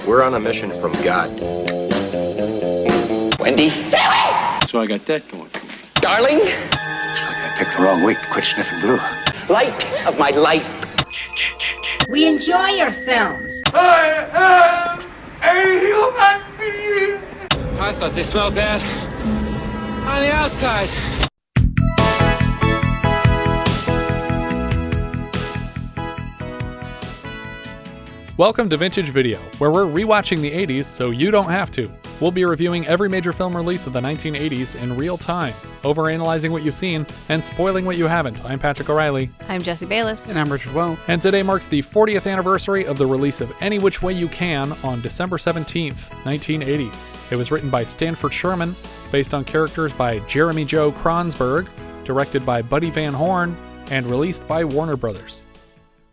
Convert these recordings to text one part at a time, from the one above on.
We're on a mission from God. Wendy? Stay away! So I got that going for me. Darling? Looks like I picked the wrong week to quit sniffing glue. Light of my life. We enjoy your films. I am a human being. I thought they smelled bad on the outside. Welcome to Vintage Video, where we're rewatching the 80s so you don't have to. We'll be reviewing every major film release of the 1980s in real time, overanalyzing what you've seen and spoiling what you haven't. I'm Patrick O'Reilly. I'm Jesse Bayless. And I'm Richard Wells. And today marks the 40th anniversary of the release of Any Which Way You Can on December 17th, 1980. It was written by Stanford Sherman, based on characters by Joe Kronsberg, directed by Buddy Van Horn, and released by Warner Brothers.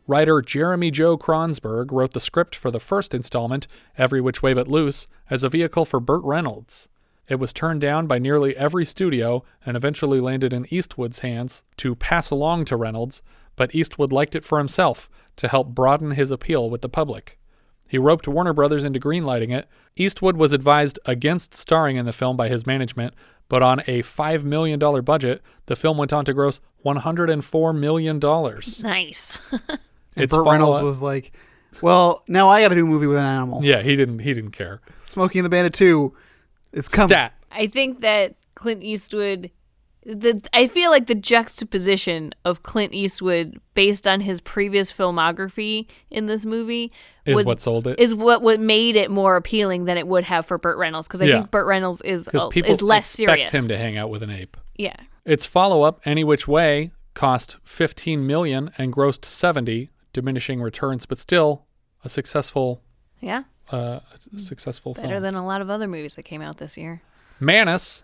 Writer Joe Kronsberg wrote the script for the first installment, Every Which Way But Loose, as a vehicle for Burt Reynolds. It was turned down by nearly every studio and eventually landed in Eastwood's hands to pass along to Reynolds, but Eastwood liked it for himself to help broaden his appeal with the public. He roped Warner Brothers into greenlighting it. Eastwood was advised against starring in the film by his management, but on a $5 million budget, the film went on to gross $104 million. Nice. And Burt Reynolds was like, well, now I got to do a movie with an animal. Yeah, he didn't care. Smokey and the Bandit 2, it's coming. Stat. I think that Clint Eastwood, I feel like the juxtaposition of Clint Eastwood based on his previous filmography in this movie is what sold it. Is what made it more appealing than it would have for Burt Reynolds, because I think Burt Reynolds is less serious. Expect him to hang out with an ape. Yeah. Its follow-up, Any Which Way, cost $15 million and grossed $70 million, diminishing returns, but still a successful film. Better than a lot of other movies that came out this year. Manus,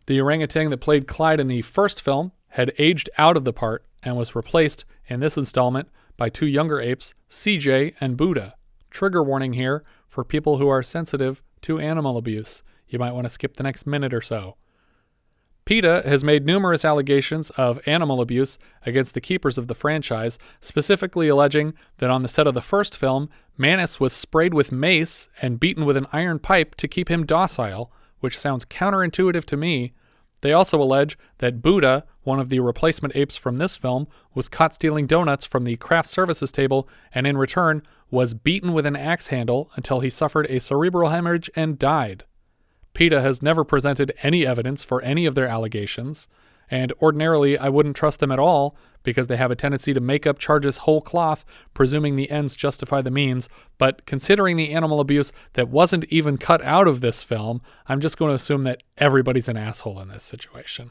the orangutan that played Clyde in the first film, had aged out of the part and was replaced in this installment by two younger apes, CJ and Buddha. Trigger warning here for people who are sensitive to animal abuse. You might want to skip the next minute or so. PETA has made numerous allegations of animal abuse against the keepers of the franchise, specifically alleging that on the set of the first film, Manus was sprayed with mace and beaten with an iron pipe to keep him docile, which sounds counterintuitive to me. They also allege that Buddha, one of the replacement apes from this film, was caught stealing donuts from the craft services table and in return was beaten with an axe handle until he suffered a cerebral hemorrhage and died. PETA has never presented any evidence for any of their allegations, and ordinarily I wouldn't trust them at all because they have a tendency to make up charges whole cloth, presuming the ends justify the means, but considering the animal abuse that wasn't even cut out of this film, I'm just going to assume that everybody's an asshole in this situation.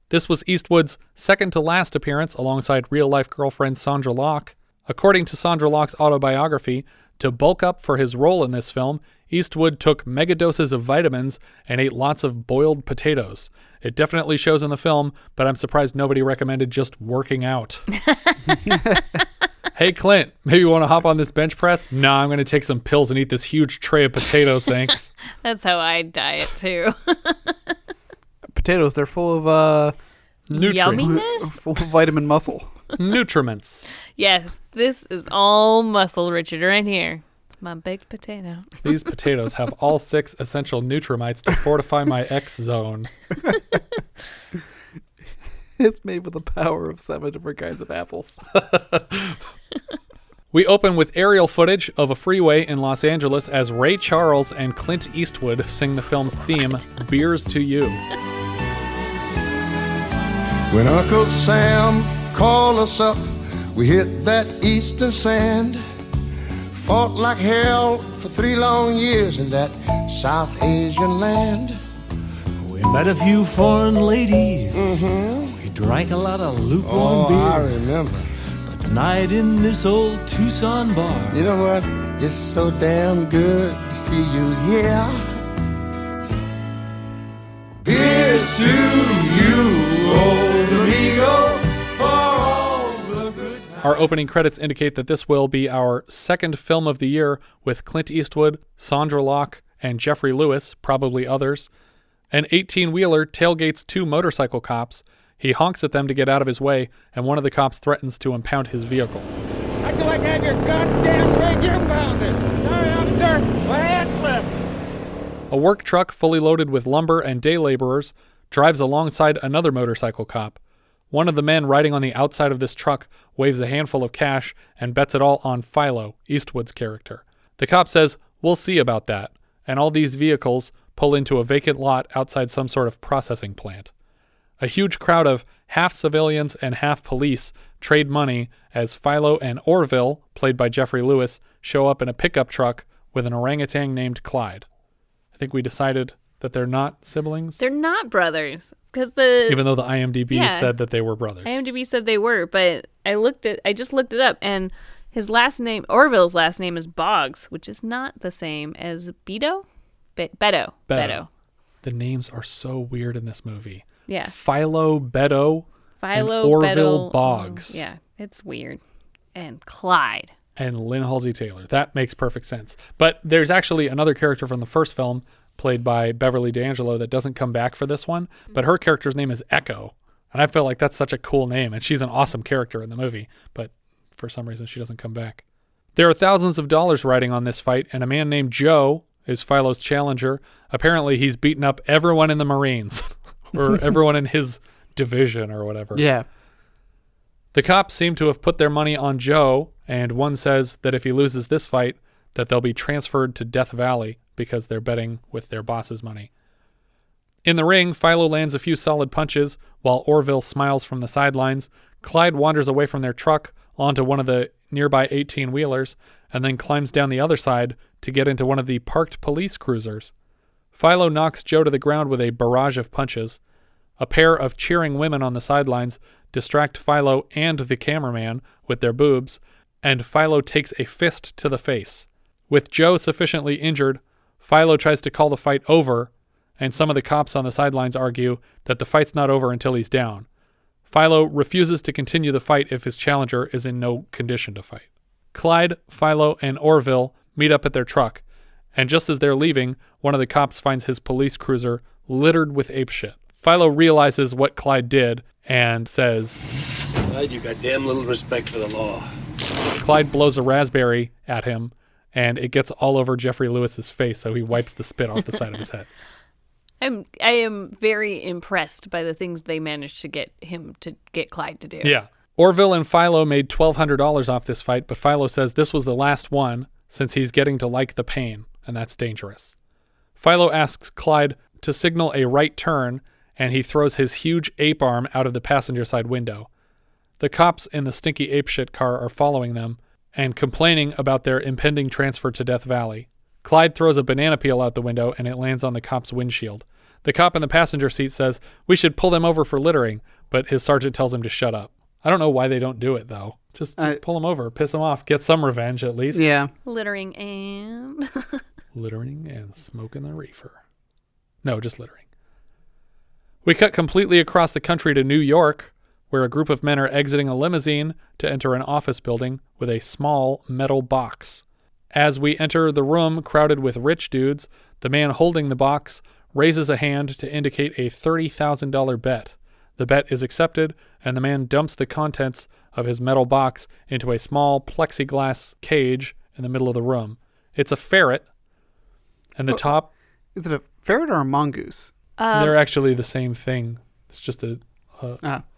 This was Eastwood's second to last appearance alongside real-life girlfriend Sondra Locke. According to Sondra Locke's autobiography, to bulk up for his role in this film, Eastwood took megadoses of vitamins and ate lots of boiled potatoes. It definitely shows in the film, but I'm surprised nobody recommended just working out. Hey, Clint, maybe you want to hop on this bench press? No, I'm going to take some pills and eat this huge tray of potatoes, thanks. That's how I diet, too. Potatoes, they're full of nutrients. Yumminess? Full of vitamin muscle. Nutriments. Yes, this is all muscle, Richard, right here. My baked potato. These potatoes have all 6 essential nutrimites to fortify my X zone. It's made with the power of 7 different kinds of apples. We open with aerial footage of a freeway in Los Angeles as Ray Charles and Clint Eastwood sing the film's theme, Beers to You. When Uncle Sam called us up, we hit that eastern sand. Fought like hell for 3 long years in that South Asian land. We met a few foreign ladies. We drank a lot of lukewarm beer. I remember. But tonight in this old Tucson bar, you know what? It's so damn good to see you here. Here's to you, old amigo, for all the good times. Our opening credits indicate that this will be our second film of the year with Clint Eastwood, Sondra Locke, and Geoffrey Lewis, probably others. An 18-wheeler tailgates 2 motorcycle cops. He honks at them to get out of his way, and one of the cops threatens to impound his vehicle. How'd you like to have your goddamn rig impounded? Sorry, officer. Go ahead. A work truck fully loaded with lumber and day laborers drives alongside another motorcycle cop. One of the men riding on the outside of this truck waves a handful of cash and bets it all on Philo, Eastwood's character. The cop says, "We'll see about that," and all these vehicles pull into a vacant lot outside some sort of processing plant. A huge crowd of half civilians and half police trade money as Philo and Orville, played by Geoffrey Lewis, show up in a pickup truck with an orangutan named Clyde. I think we decided that they're not siblings. They're not brothers. Even though the IMDb said that they were brothers. IMDb said they were, but I just looked it up, and his last name, Orville's last name, is Boggs, which is not the same as Beddoe? Beddoe. The names are so weird in this movie. Yeah. Philo, Beddoe, and Orville Boggs. Yeah, it's weird. And Clyde. And Lynn Halsey-Taylor. That makes perfect sense. But there's actually another character from the first film, played by Beverly D'Angelo, that doesn't come back for this one. But her character's name is Echo. And I feel like that's such a cool name. And she's an awesome character in the movie. But for some reason, she doesn't come back. There are thousands of dollars riding on this fight. And a man named Joe is Philo's challenger. Apparently, he's beaten up everyone in the Marines. Or everyone in his division or whatever. Yeah. The cops seem to have put their money on Joe, and one says that if he loses this fight, that they'll be transferred to Death Valley because they're betting with their boss's money. In the ring, Philo lands a few solid punches while Orville smiles from the sidelines. Clyde wanders away from their truck onto one of the nearby 18-wheelers and then climbs down the other side to get into one of the parked police cruisers. Philo knocks Joe to the ground with a barrage of punches. A pair of cheering women on the sidelines distract Philo and the cameraman with their boobs, and Philo takes a fist to the face. With Joe sufficiently injured, Philo tries to call the fight over, and some of the cops on the sidelines argue that the fight's not over until he's down. Philo refuses to continue the fight if his challenger is in no condition to fight. Clyde, Philo, and Orville meet up at their truck, and just as they're leaving, one of the cops finds his police cruiser littered with apeshit. Philo realizes what Clyde did and says, "Clyde, you got damn little respect for the law." Clyde blows a raspberry at him, and it gets all over Geoffrey Lewis's face, so he wipes the spit off the side of his head. I am very impressed by the things they managed to get Clyde to do. Yeah. Orville and Philo made $1,200 off this fight, but Philo says this was the last one since he's getting to like the pain, and that's dangerous. Philo asks Clyde to signal a right turn, and he throws his huge ape arm out of the passenger side window. The cops in the stinky apeshit car are following them and complaining about their impending transfer to Death Valley. Clyde throws a banana peel out the window, and it lands on the cop's windshield. The cop in the passenger seat says, "We should pull them over for littering," but his sergeant tells him to shut up. I don't know why they don't do it, though. Just pull them over, piss them off, get some revenge at least. Yeah. Littering and... Littering and smoking the reefer. No, just littering. We cut completely across the country to New York, where a group of men are exiting a limousine to enter an office building with a small metal box. As we enter the room crowded with rich dudes, the man holding the box raises a hand to indicate a $30,000 bet. The bet is accepted, and the man dumps the contents of his metal box into a small plexiglass cage in the middle of the room. It's a ferret, and the top... Is it a ferret or a mongoose? They're actually the same thing. It's just a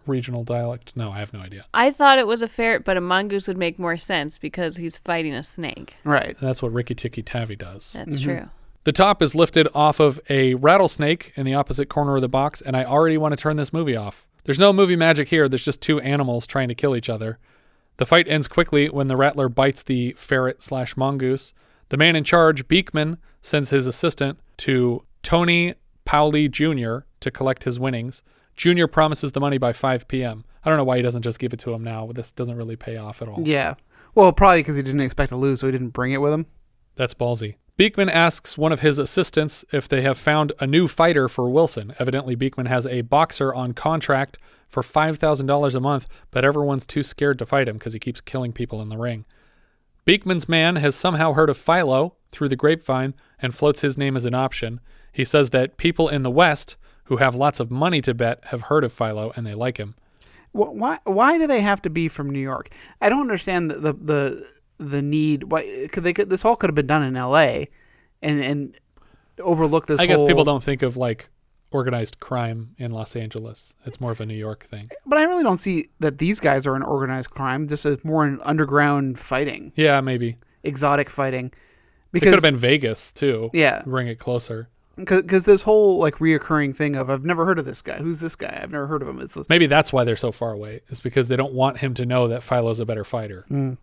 regional dialect. No, I have no idea. I thought it was a ferret, but a mongoose would make more sense because he's fighting a snake. Right. And that's what Ricky Tikki Tavi does. That's true. The top is lifted off of a rattlesnake in the opposite corner of the box, and I already want to turn this movie off. There's no movie magic here. There's just two animals trying to kill each other. The fight ends quickly when the rattler bites the ferret/mongoose. The man in charge, Beekman, sends his assistant to Tony Paoli Jr. to collect his winnings. Jr. promises the money by 5 p.m. I don't know why he doesn't just give it to him now. This doesn't really pay off at all. Yeah. Well, probably because he didn't expect to lose, so he didn't bring it with him. That's ballsy. Beekman asks one of his assistants if they have found a new fighter for Wilson. Evidently, Beekman has a boxer on contract for $5,000 a month, but everyone's too scared to fight him because he keeps killing people in the ring. Beekman's man has somehow heard of Philo through the grapevine and floats his name as an option. He says that people in the West who have lots of money to bet have heard of Philo and they like him. Why do they have to be from New York? I don't understand the need. Why this all could have been done in L.A. and overlook this I guess whole... people don't think of like organized crime in Los Angeles. It's more of a New York thing. But I really don't see that these guys are an organized crime. This is more an underground fighting. Yeah, maybe. Exotic fighting. Because, it could have been Vegas, too. Yeah. Bring it closer. Because this whole like reoccurring thing of, I've never heard of this guy. Who's this guy? I've never heard of him. Maybe that's why they're so far away. It's because they don't want him to know that Philo's a better fighter. Mm.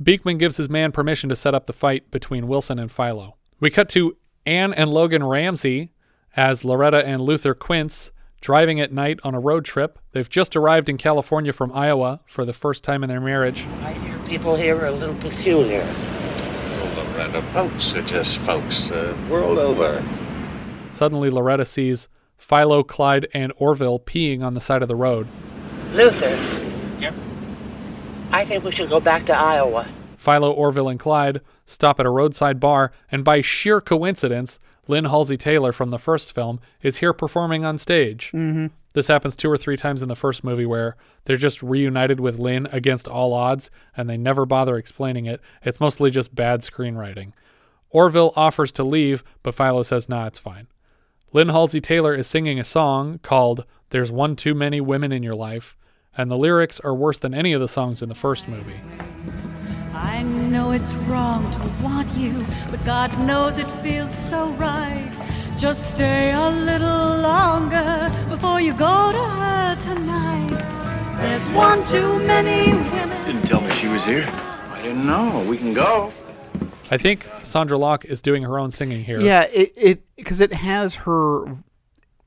Beekman gives his man permission to set up the fight between Wilson and Philo. We cut to Anne and Logan Ramsey as Loretta and Luther Quince driving at night on a road trip. They've just arrived in California from Iowa for the first time in their marriage. I hear people here are a little peculiar. Well, Loretta, folks are just folks, world over. Suddenly, Loretta sees Philo, Clyde, and Orville peeing on the side of the road. Luther. Yep. I think we should go back to Iowa. Philo, Orville, and Clyde stop at a roadside bar, and by sheer coincidence, Lynn Halsey-Taylor from the first film is here performing on stage. Mm-hmm. This happens 2 or 3 times in the first movie where they're just reunited with Lynn against all odds, and they never bother explaining it. It's mostly just bad screenwriting. Orville offers to leave, but Philo says, nah, it's fine. Lynn Halsey-Taylor is singing a song called There's One Too Many Women in Your Life, and the lyrics are worse than any of the songs in the first movie. I know it's wrong to want you, but God knows it feels so right. Just stay a little longer before you go to her tonight. There's one too many women. Didn't tell me she was here. I didn't know. We can go. I think Sondra Locke is doing her own singing here. Yeah, because it has her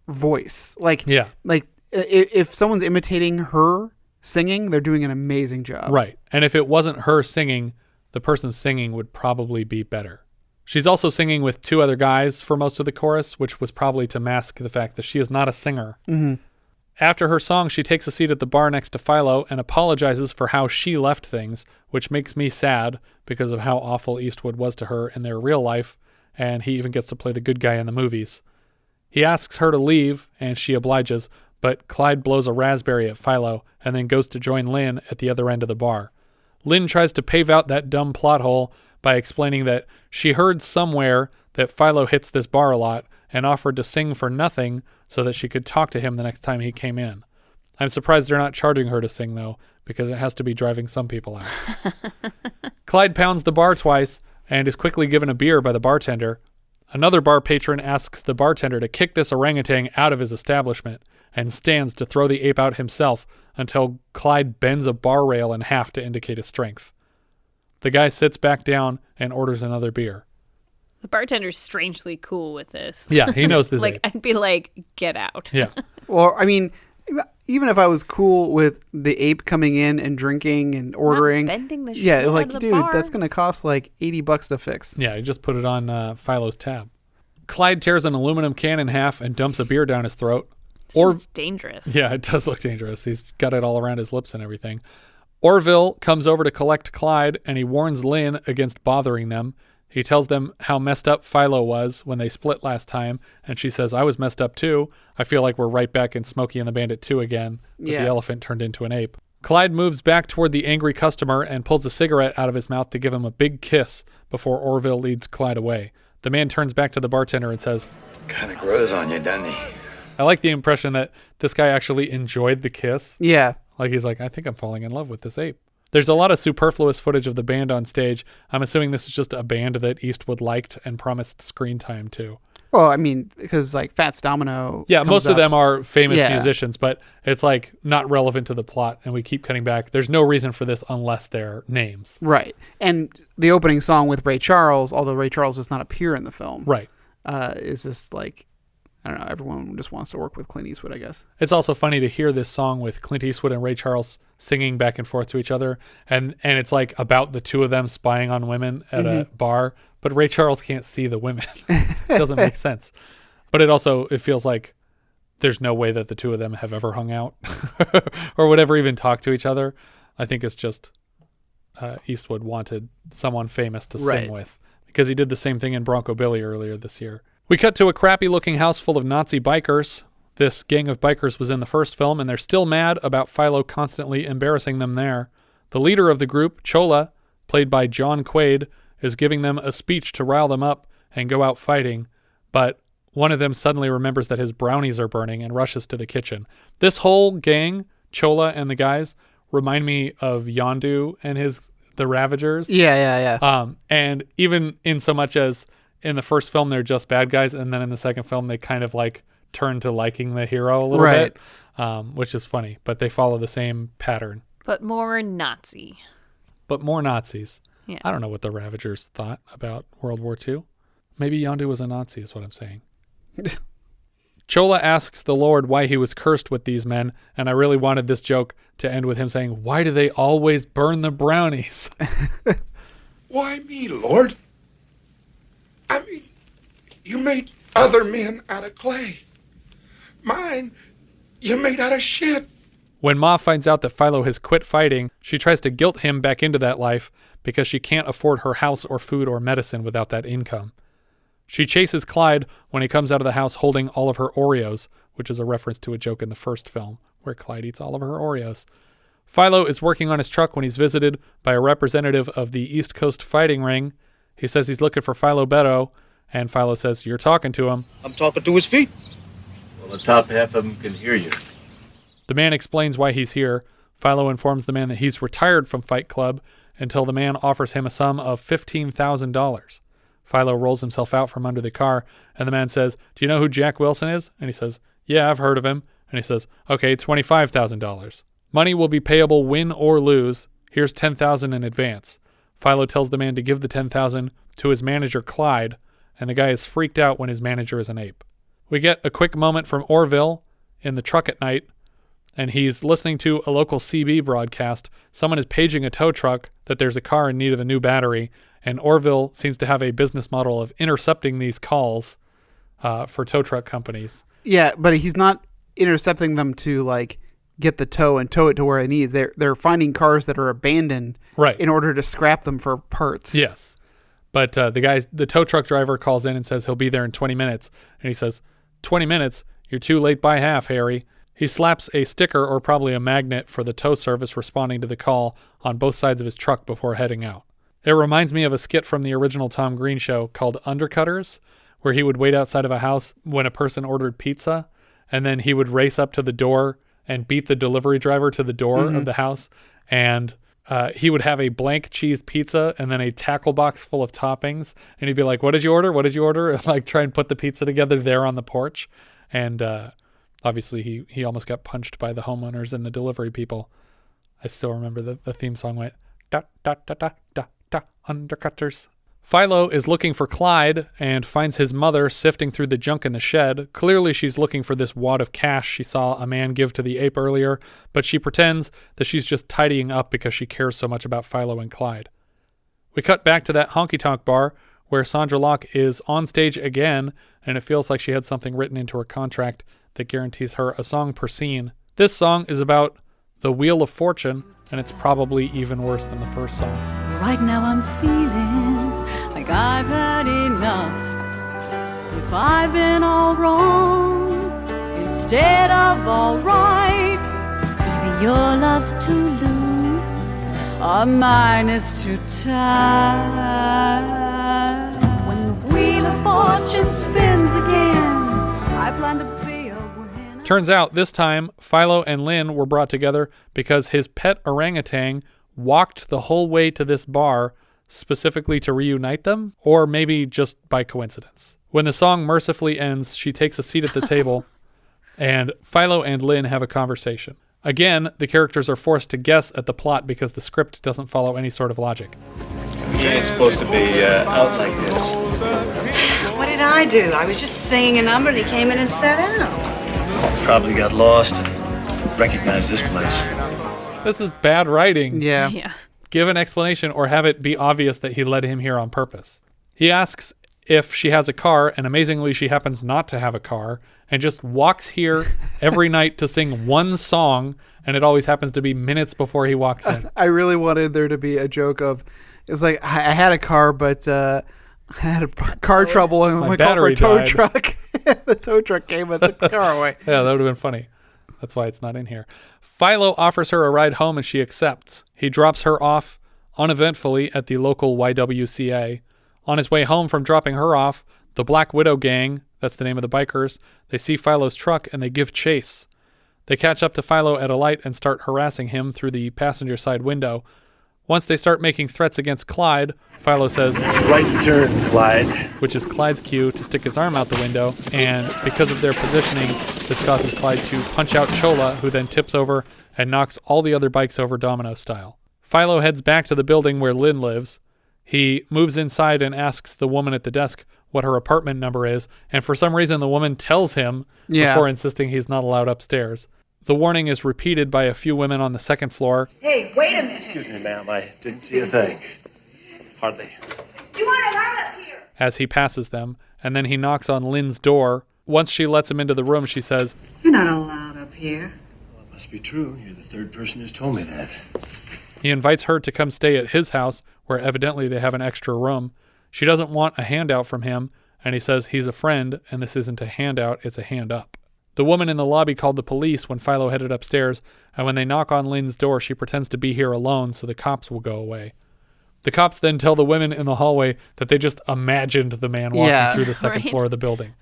voice. Like, yeah. Like if someone's imitating her singing, they're doing an amazing job. Right. And if it wasn't her singing, the person singing would probably be better. She's also singing with 2 other guys for most of the chorus, which was probably to mask the fact that she is not a singer. Mm-hmm. After her song, she takes a seat at the bar next to Philo and apologizes for how she left things, which makes me sad because of how awful Eastwood was to her in their real life, and he even gets to play the good guy in the movies. He asks her to leave, and she obliges, but Clyde blows a raspberry at Philo and then goes to join Lynn at the other end of the bar. Lynn tries to pave out that dumb plot hole by explaining that she heard somewhere that Philo hits this bar a lot and offered to sing for nothing so that she could talk to him the next time he came in. I'm surprised they're not charging her to sing, though, because it has to be driving some people out. Clyde pounds the bar twice and is quickly given a beer by the bartender. Another bar patron asks the bartender to kick this orangutan out of his establishment and stands to throw the ape out himself until Clyde bends a bar rail in half to indicate his strength. The guy sits back down and orders another beer. The bartender's strangely cool with this. Yeah, he knows this. Like, I'd be like, get out. Yeah. Well, I mean, even if I was cool with the ape coming in and drinking and ordering, not bending the shit yeah, out like, of the dude, bar. that's gonna cost like $80 to fix. Yeah, he just put it on Philo's tab. Clyde tears an aluminum can in half and dumps a beer down his throat. It's dangerous. Yeah, it does look dangerous. He's got it all around his lips and everything. Orville comes over to collect Clyde, and he warns Lynn against bothering them. He tells them how messed up Philo was when they split last time, and she says, I was messed up too. I feel like we're right back in Smokey and the Bandit 2 again, but the elephant turned into an ape. Clyde moves back toward the angry customer and pulls a cigarette out of his mouth to give him a big kiss before Orville leads Clyde away. The man turns back to the bartender and says, Kind of grows on you, doesn't he? I like the impression that this guy actually enjoyed the kiss. Yeah. Like he's like, I think I'm falling in love with this ape. There's a lot of superfluous footage of the band on stage. I'm assuming this is just a band that Eastwood liked and promised screen time to. Well, I mean, because like Fats Domino. Yeah, most of them are famous Yeah. musicians, but it's like not relevant to the plot, and we keep cutting back. There's no reason for this unless they're names. Right. And the opening song with Ray Charles, although Ray Charles does not appear in the film. Right. Is just like, I don't know, everyone just wants to work with Clint Eastwood, I guess. It's also funny to hear this song with Clint Eastwood and Ray Charles singing back and forth to each other, and it's like about the two of them spying on women at a bar, but Ray Charles can't see the women. It doesn't make sense. But it feels like there's no way that the two of them have ever hung out or would ever even talk to each other. I think it's just Eastwood wanted someone famous to sing with, because he did the same thing in Bronco Billy earlier this year. We cut to a crappy-looking house full of Nazi bikers. This gang of bikers was in the first film, and they're still mad about Philo constantly embarrassing them there. The leader of the group, Cholla, played by John Quade, is giving them a speech to rile them up and go out fighting. but one of them suddenly remembers that his brownies are burning and rushes to the kitchen. This whole gang, Cholla and the guys, remind me of Yondu and the Ravagers. Yeah. And even in so much as in the first film they're just bad guys, and then in the second film they kind of like turn to liking the hero a little bit, which is funny. But they follow the same pattern. But more Nazi. But more Nazis. Yeah. I don't know what the Ravagers thought about World War II. Maybe Yondu was a Nazi is what I'm saying. Cholla asks the Lord why he was cursed with these men, and I really wanted this joke to end with him saying, "Why do they always burn the brownies?" Why me, Lord? I mean, you made other men out of clay. Mine, you made out of shit. When Ma finds out that Philo has quit fighting, she tries to guilt him back into that life because she can't afford her house or food or medicine without that income. She chases Clyde when he comes out of the house holding all of her Oreos, which is a reference to a joke in the first film where Clyde eats all of her Oreos. Philo is working on his truck when he's visited by a representative of the East Coast Fighting Ring. He says he's looking for Philo Beddoe, and Philo says, "You're talking to him." I'm talking to his feet. Well, the top half of him can hear you. The man explains why he's here. Philo informs the man that he's retired from Fight Club until the man offers him a sum of $15,000. Philo rolls himself out from under the car, and the man says, "Do you know who Jack Wilson is?" And he says, "Yeah, I've heard of him." And he says, "Okay, $25,000. Money will be payable win or lose. Here's $10,000 in advance." Philo tells the man to give the $10,000 to his manager, Clyde, and the guy is freaked out when his manager is an ape. We get a quick moment from Orville in the truck at night, and he's listening to a local CB broadcast. Someone is paging a tow truck that there's a car in need of a new battery, and Orville seems to have a business model of intercepting these calls for tow truck companies. Yeah, but he's not intercepting them to like get the tow and tow it to where it needs. They're finding cars that are abandoned in order to scrap them for parts. Yes. But the tow truck driver calls in and says he'll be there in 20 minutes. And he says, 20 minutes? You're too late by half, Harry. He slaps a sticker or probably a magnet for the tow service responding to the call on both sides of his truck before heading out. It reminds me of a skit from the original Tom Green show called Undercutters, where he would wait outside of a house when a person ordered pizza, and then he would race up to the door and beat the delivery driver to the door of the house, and he would have a blank cheese pizza and then a tackle box full of toppings, and he'd be like, "What did you order? What did you order?" And like try and put the pizza together there on the porch. And obviously he almost got punched by the homeowners and the delivery people. I still remember the theme song went, da da da da da da, undercutters. Philo is looking for Clyde and finds his mother sifting through the junk in the shed. Clearly she's looking for this wad of cash she saw a man give to the ape earlier, but she pretends that she's just tidying up because she cares so much about Philo and Clyde. We cut back to that honky-tonk bar where Sondra Locke is on stage again, and it feels like she had something written into her contract that guarantees her a song per scene. This song is about the Wheel of Fortune, and it's probably even worse than the first song. Right now I'm feeling like I've had enough. If I've been all wrong instead of all right, either your love's too loose or mine is too tight. When the Wheel of Fortune spins again, I plan to be a winner. Turns out this time Philo and Lynn were brought together because his pet orangutan walked the whole way to this bar specifically to reunite them, or maybe just by coincidence. When the song mercifully ends, she takes a seat at the table, and Philo and Lynn have a conversation. Again, the characters are forced to guess at the plot because the script doesn't follow any sort of logic. He ain't supposed to be out like this. What did I do? I was just singing a number and he came in and sat down. Probably got lost and recognized this place. This is bad writing. Yeah. Give an explanation or have it be obvious that he led him here on purpose. He asks if she has a car, and amazingly she happens not to have a car, and just walks here every night to sing one song, and it always happens to be minutes before he walks in. I really wanted there to be a joke of, it's like, I had a car, but I had a car trouble, and I called for a tow truck. The tow truck came and took the car away. Yeah, that would have been funny. That's why it's not in here. Philo offers her a ride home and she accepts. He drops her off uneventfully at the local YWCA. On his way home from dropping her off, The Black Widow gang, that's the name of the bikers, they see Philo's truck and they give chase. They catch up to Philo at a light and start harassing him through the passenger side window. Once they start making threats against Clyde, Philo says, "Right turn, Clyde," which is Clyde's cue to stick his arm out the window, and because of their positioning, this causes Clyde to punch out Cholla, who then tips over and knocks all the other bikes over domino style. Philo heads back to the building where Lynn lives. He moves inside and asks the woman at the desk what her apartment number is, and for some reason the woman tells him before insisting he's not allowed upstairs. The warning is repeated by a few women on the second floor. Hey, wait a minute. Excuse me, ma'am. I didn't see a thing. Hardly. You aren't allowed up here. As he passes them, and then he knocks on Lynn's door. Once she lets him into the room, she says, You're not allowed up here. Well, it must be true. You're the third person who's told me that. He invites her to come stay at his house, where evidently they have an extra room. She doesn't want a handout from him, and he says he's a friend, and this isn't a handout, it's a hand up. The woman in the lobby called the police when Philo headed upstairs, and when they knock on Lynn's door, she pretends to be here alone so the cops will go away. The cops then tell the women in the hallway that they just imagined the man walking through the second floor of the building.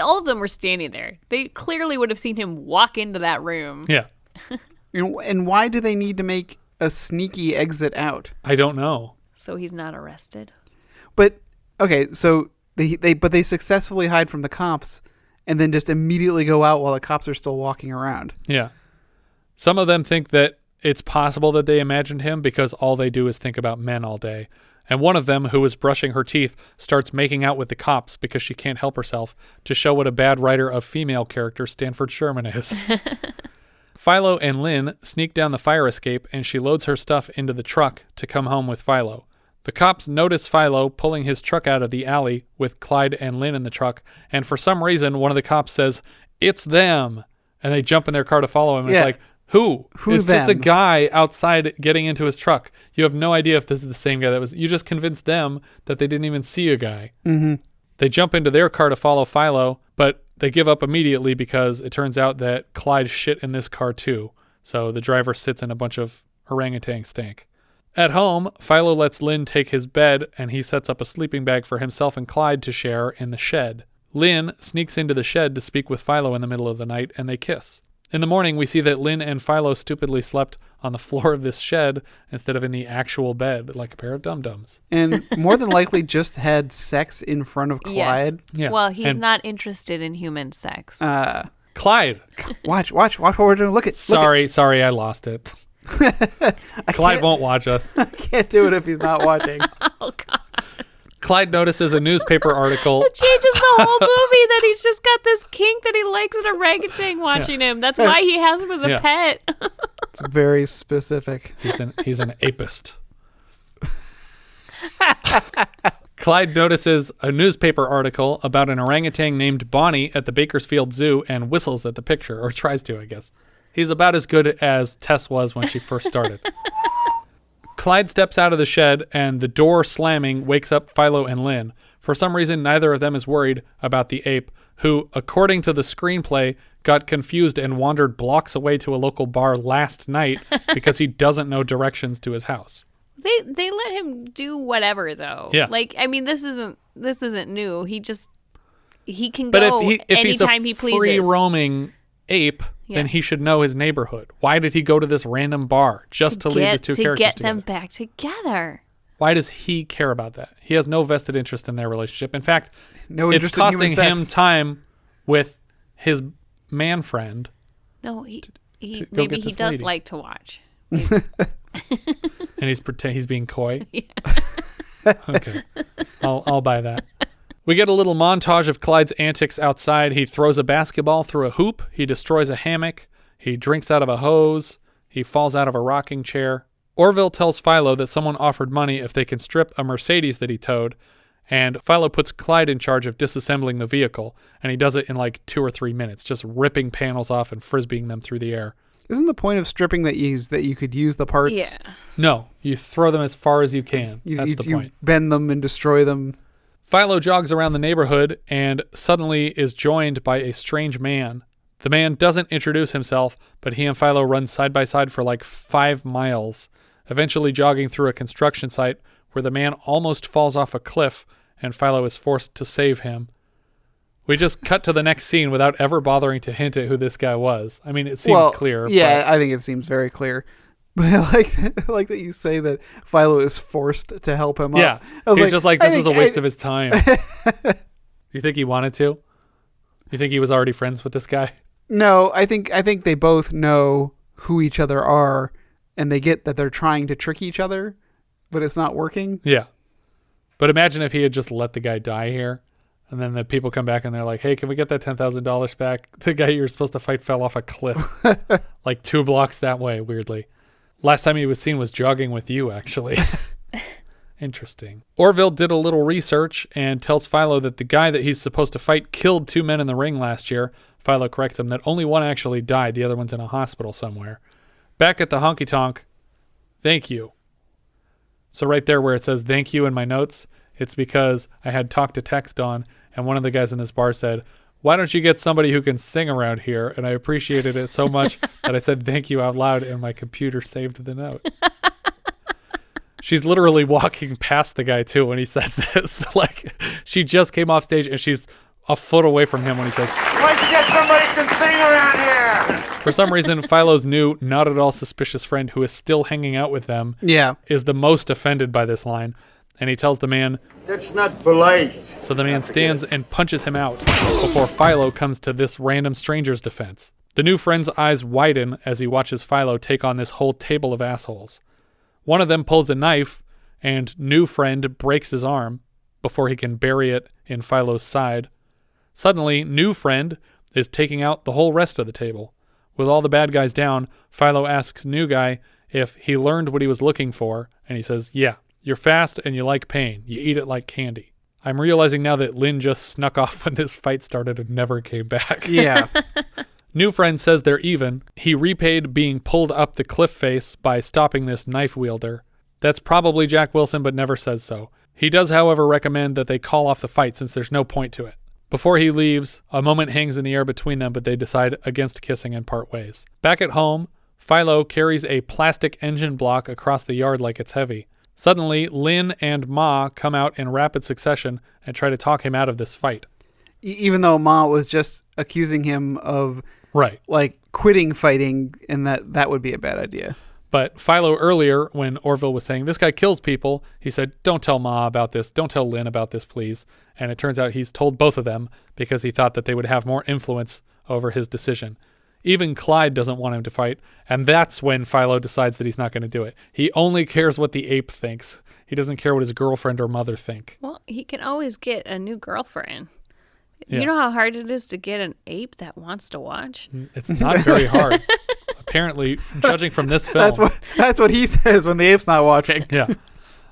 All of them were standing there. They clearly would have seen him walk into that room. Yeah. And why do they need to make a sneaky exit out? I don't know. So he's not arrested. But, okay, so they successfully hide from the cops and then just immediately go out while the cops are still walking around. Yeah. Some of them think that it's possible that they imagined him because all they do is think about men all day. And one of them, who was brushing her teeth, starts making out with the cops because she can't help herself, to show what a bad writer of female character Stanford Sherman is. Philo and Lynn sneak down the fire escape, and she loads her stuff into the truck to come home with Philo. The cops notice Philo pulling his truck out of the alley with Clyde and Lynn in the truck, and for some reason, one of the cops says, "It's them," and they jump in their car to follow him. It's like, who? It's them? Just a guy outside getting into his truck. You have no idea if this is the same guy you just convinced them that they didn't even see a guy. Mm-hmm. They jump into their car to follow Philo, but they give up immediately because it turns out that Clyde shit in this car too. So the driver sits in a bunch of orangutan stank. At home, Philo lets Lynn take his bed, and he sets up a sleeping bag for himself and Clyde to share in the shed. Lynn sneaks into the shed to speak with Philo in the middle of the night, and they kiss. In the morning, we see that Lynn and Philo stupidly slept on the floor of this shed instead of in the actual bed, like a pair of dum-dums. And more than likely just had sex in front of Clyde. Yes. Yeah. Well, he's not interested in human sex. Clyde! Watch what we're doing. Look at. Sorry, I lost it. Clyde won't watch us. I can't do it if he's not watching. Oh, God. Clyde notices a newspaper article. It changes the whole movie that he's just got this kink that he likes an orangutan watching him. That's why he has him as a pet. It's very specific. He's an apist. Clyde notices a newspaper article about an orangutan named Bonnie at the Bakersfield Zoo and whistles at the picture, or tries to, I guess. He's about as good as Tess was when she first started. Clyde steps out of the shed, and the door slamming wakes up Philo and Lynn. For some reason, neither of them is worried about the ape, who, according to the screenplay, got confused and wandered blocks away to a local bar last night because he doesn't know directions to his house. They let him do whatever, though. Yeah. Like, I mean, this isn't new. He can But go if anytime he's a he pleases. free-roaming ape, then he should know his neighborhood. Why did he go to this random bar just to leave the two characters to get together? them back together? Why does he care about that? He has no vested interest in their relationship. In fact, No it's interest in human costing him sex. time with his man friend. No, he go maybe get he this does lady. like to watch. And he's being coy. Yeah. Okay, I'll buy that. We get a little montage of Clyde's antics outside. He throws a basketball through a hoop. He destroys a hammock. He drinks out of a hose. He falls out of a rocking chair. Orville tells Philo that someone offered money if they can strip a Mercedes that he towed, and Philo puts Clyde in charge of disassembling the vehicle, and he does it in like 2 or 3 minutes, just ripping panels off and frisbeeing them through the air. Isn't the point of stripping that you could use the parts? Yeah. No, you throw them as far as you can. That's the point. You bend them and destroy them. Philo jogs around the neighborhood and suddenly is joined by a strange man. The man doesn't introduce himself, but he and Philo run side by side for like 5 miles, eventually jogging through a construction site where the man almost falls off a cliff and Philo is forced to save him. We just cut to the next scene without ever bothering to hint at who this guy was. I mean, it seems clear. Yeah, I think it seems very clear. But I like that you say that Philo is forced to help him up. Yeah, he's just like, this is a waste of his time. You think he wanted to? You think he was already friends with this guy? No, I think they both know who each other are, and they get that they're trying to trick each other, but it's not working. Yeah. But imagine if he had just let the guy die here. And then the people come back and they're like, hey, can we get that $10,000 back? The guy you were supposed to fight fell off a cliff. Like 2 blocks that way, weirdly. Last time he was seen was jogging with you, actually. Interesting. Orville did a little research and tells Philo that the guy that he's supposed to fight killed 2 men in the ring last year. Philo corrects him that only one actually died. The other one's in a hospital somewhere. Back at the honky-tonk, thank you. So right there where it says thank you in my notes, it's because I had talk to text on, and one of the guys in this bar said, why don't you get somebody who can sing around here? And I appreciated it so much that I said thank you out loud, and my computer saved the note. She's literally walking past the guy, too, when he says this. Like, she just came off stage, and she's a foot away from him when he says, why don't you get somebody who can sing around here? For some reason, Philo's new, not at all suspicious friend who is still hanging out with them is the most offended by this line. And he tells the man, that's not polite. So the man stands and punches him out before Philo comes to this random stranger's defense. The new friend's eyes widen as he watches Philo take on this whole table of assholes. One of them pulls a knife, and new friend breaks his arm before he can bury it in Philo's side. Suddenly, new friend is taking out the whole rest of the table. With all the bad guys down, Philo asks new guy if he learned what he was looking for, and he says, yeah. You're fast and you like pain. You eat it like candy. I'm realizing now that Lynn just snuck off when this fight started and never came back. Yeah. New friend says they're even. He repaid being pulled up the cliff face by stopping this knife wielder. That's probably Jack Wilson, but never says so. He does, however, recommend that they call off the fight since there's no point to it. Before he leaves, a moment hangs in the air between them, but they decide against kissing and part ways. Back at home, Philo carries a plastic engine block across the yard like it's heavy. Suddenly, Lynn and Ma come out in rapid succession and try to talk him out of this fight. Even though Ma was just accusing him of like quitting fighting, and that would be a bad idea. But Philo earlier, when Orville was saying, this guy kills people, he said, don't tell Ma about this. Don't tell Lynn about this, please. And it turns out he's told both of them because he thought that they would have more influence over his decision. Even Clyde doesn't want him to fight, and that's when Philo decides that he's not going to do it. He only cares what the ape thinks. He doesn't care what his girlfriend or mother think. Well, he can always get a new girlfriend. Yeah. You know how hard it is to get an ape that wants to watch? It's not very hard. Apparently, judging from this film. That's what he says when the ape's not watching. Yeah.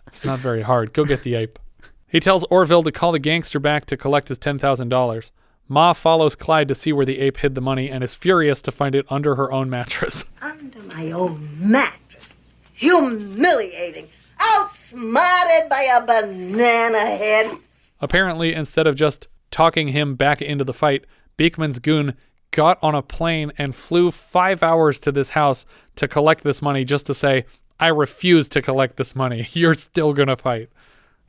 It's not very hard. Go get the ape. He tells Orville to call the gangster back to collect his $10,000. Ma follows Clyde to see where the ape hid the money and is furious to find it under her own mattress. Under my own mattress? Humiliating. Outsmarted by a banana head. Apparently, instead of just talking him back into the fight, Beekman's goon got on a plane and flew 5 hours to this house to collect this money just to say, I refuse to collect this money. You're still going to fight.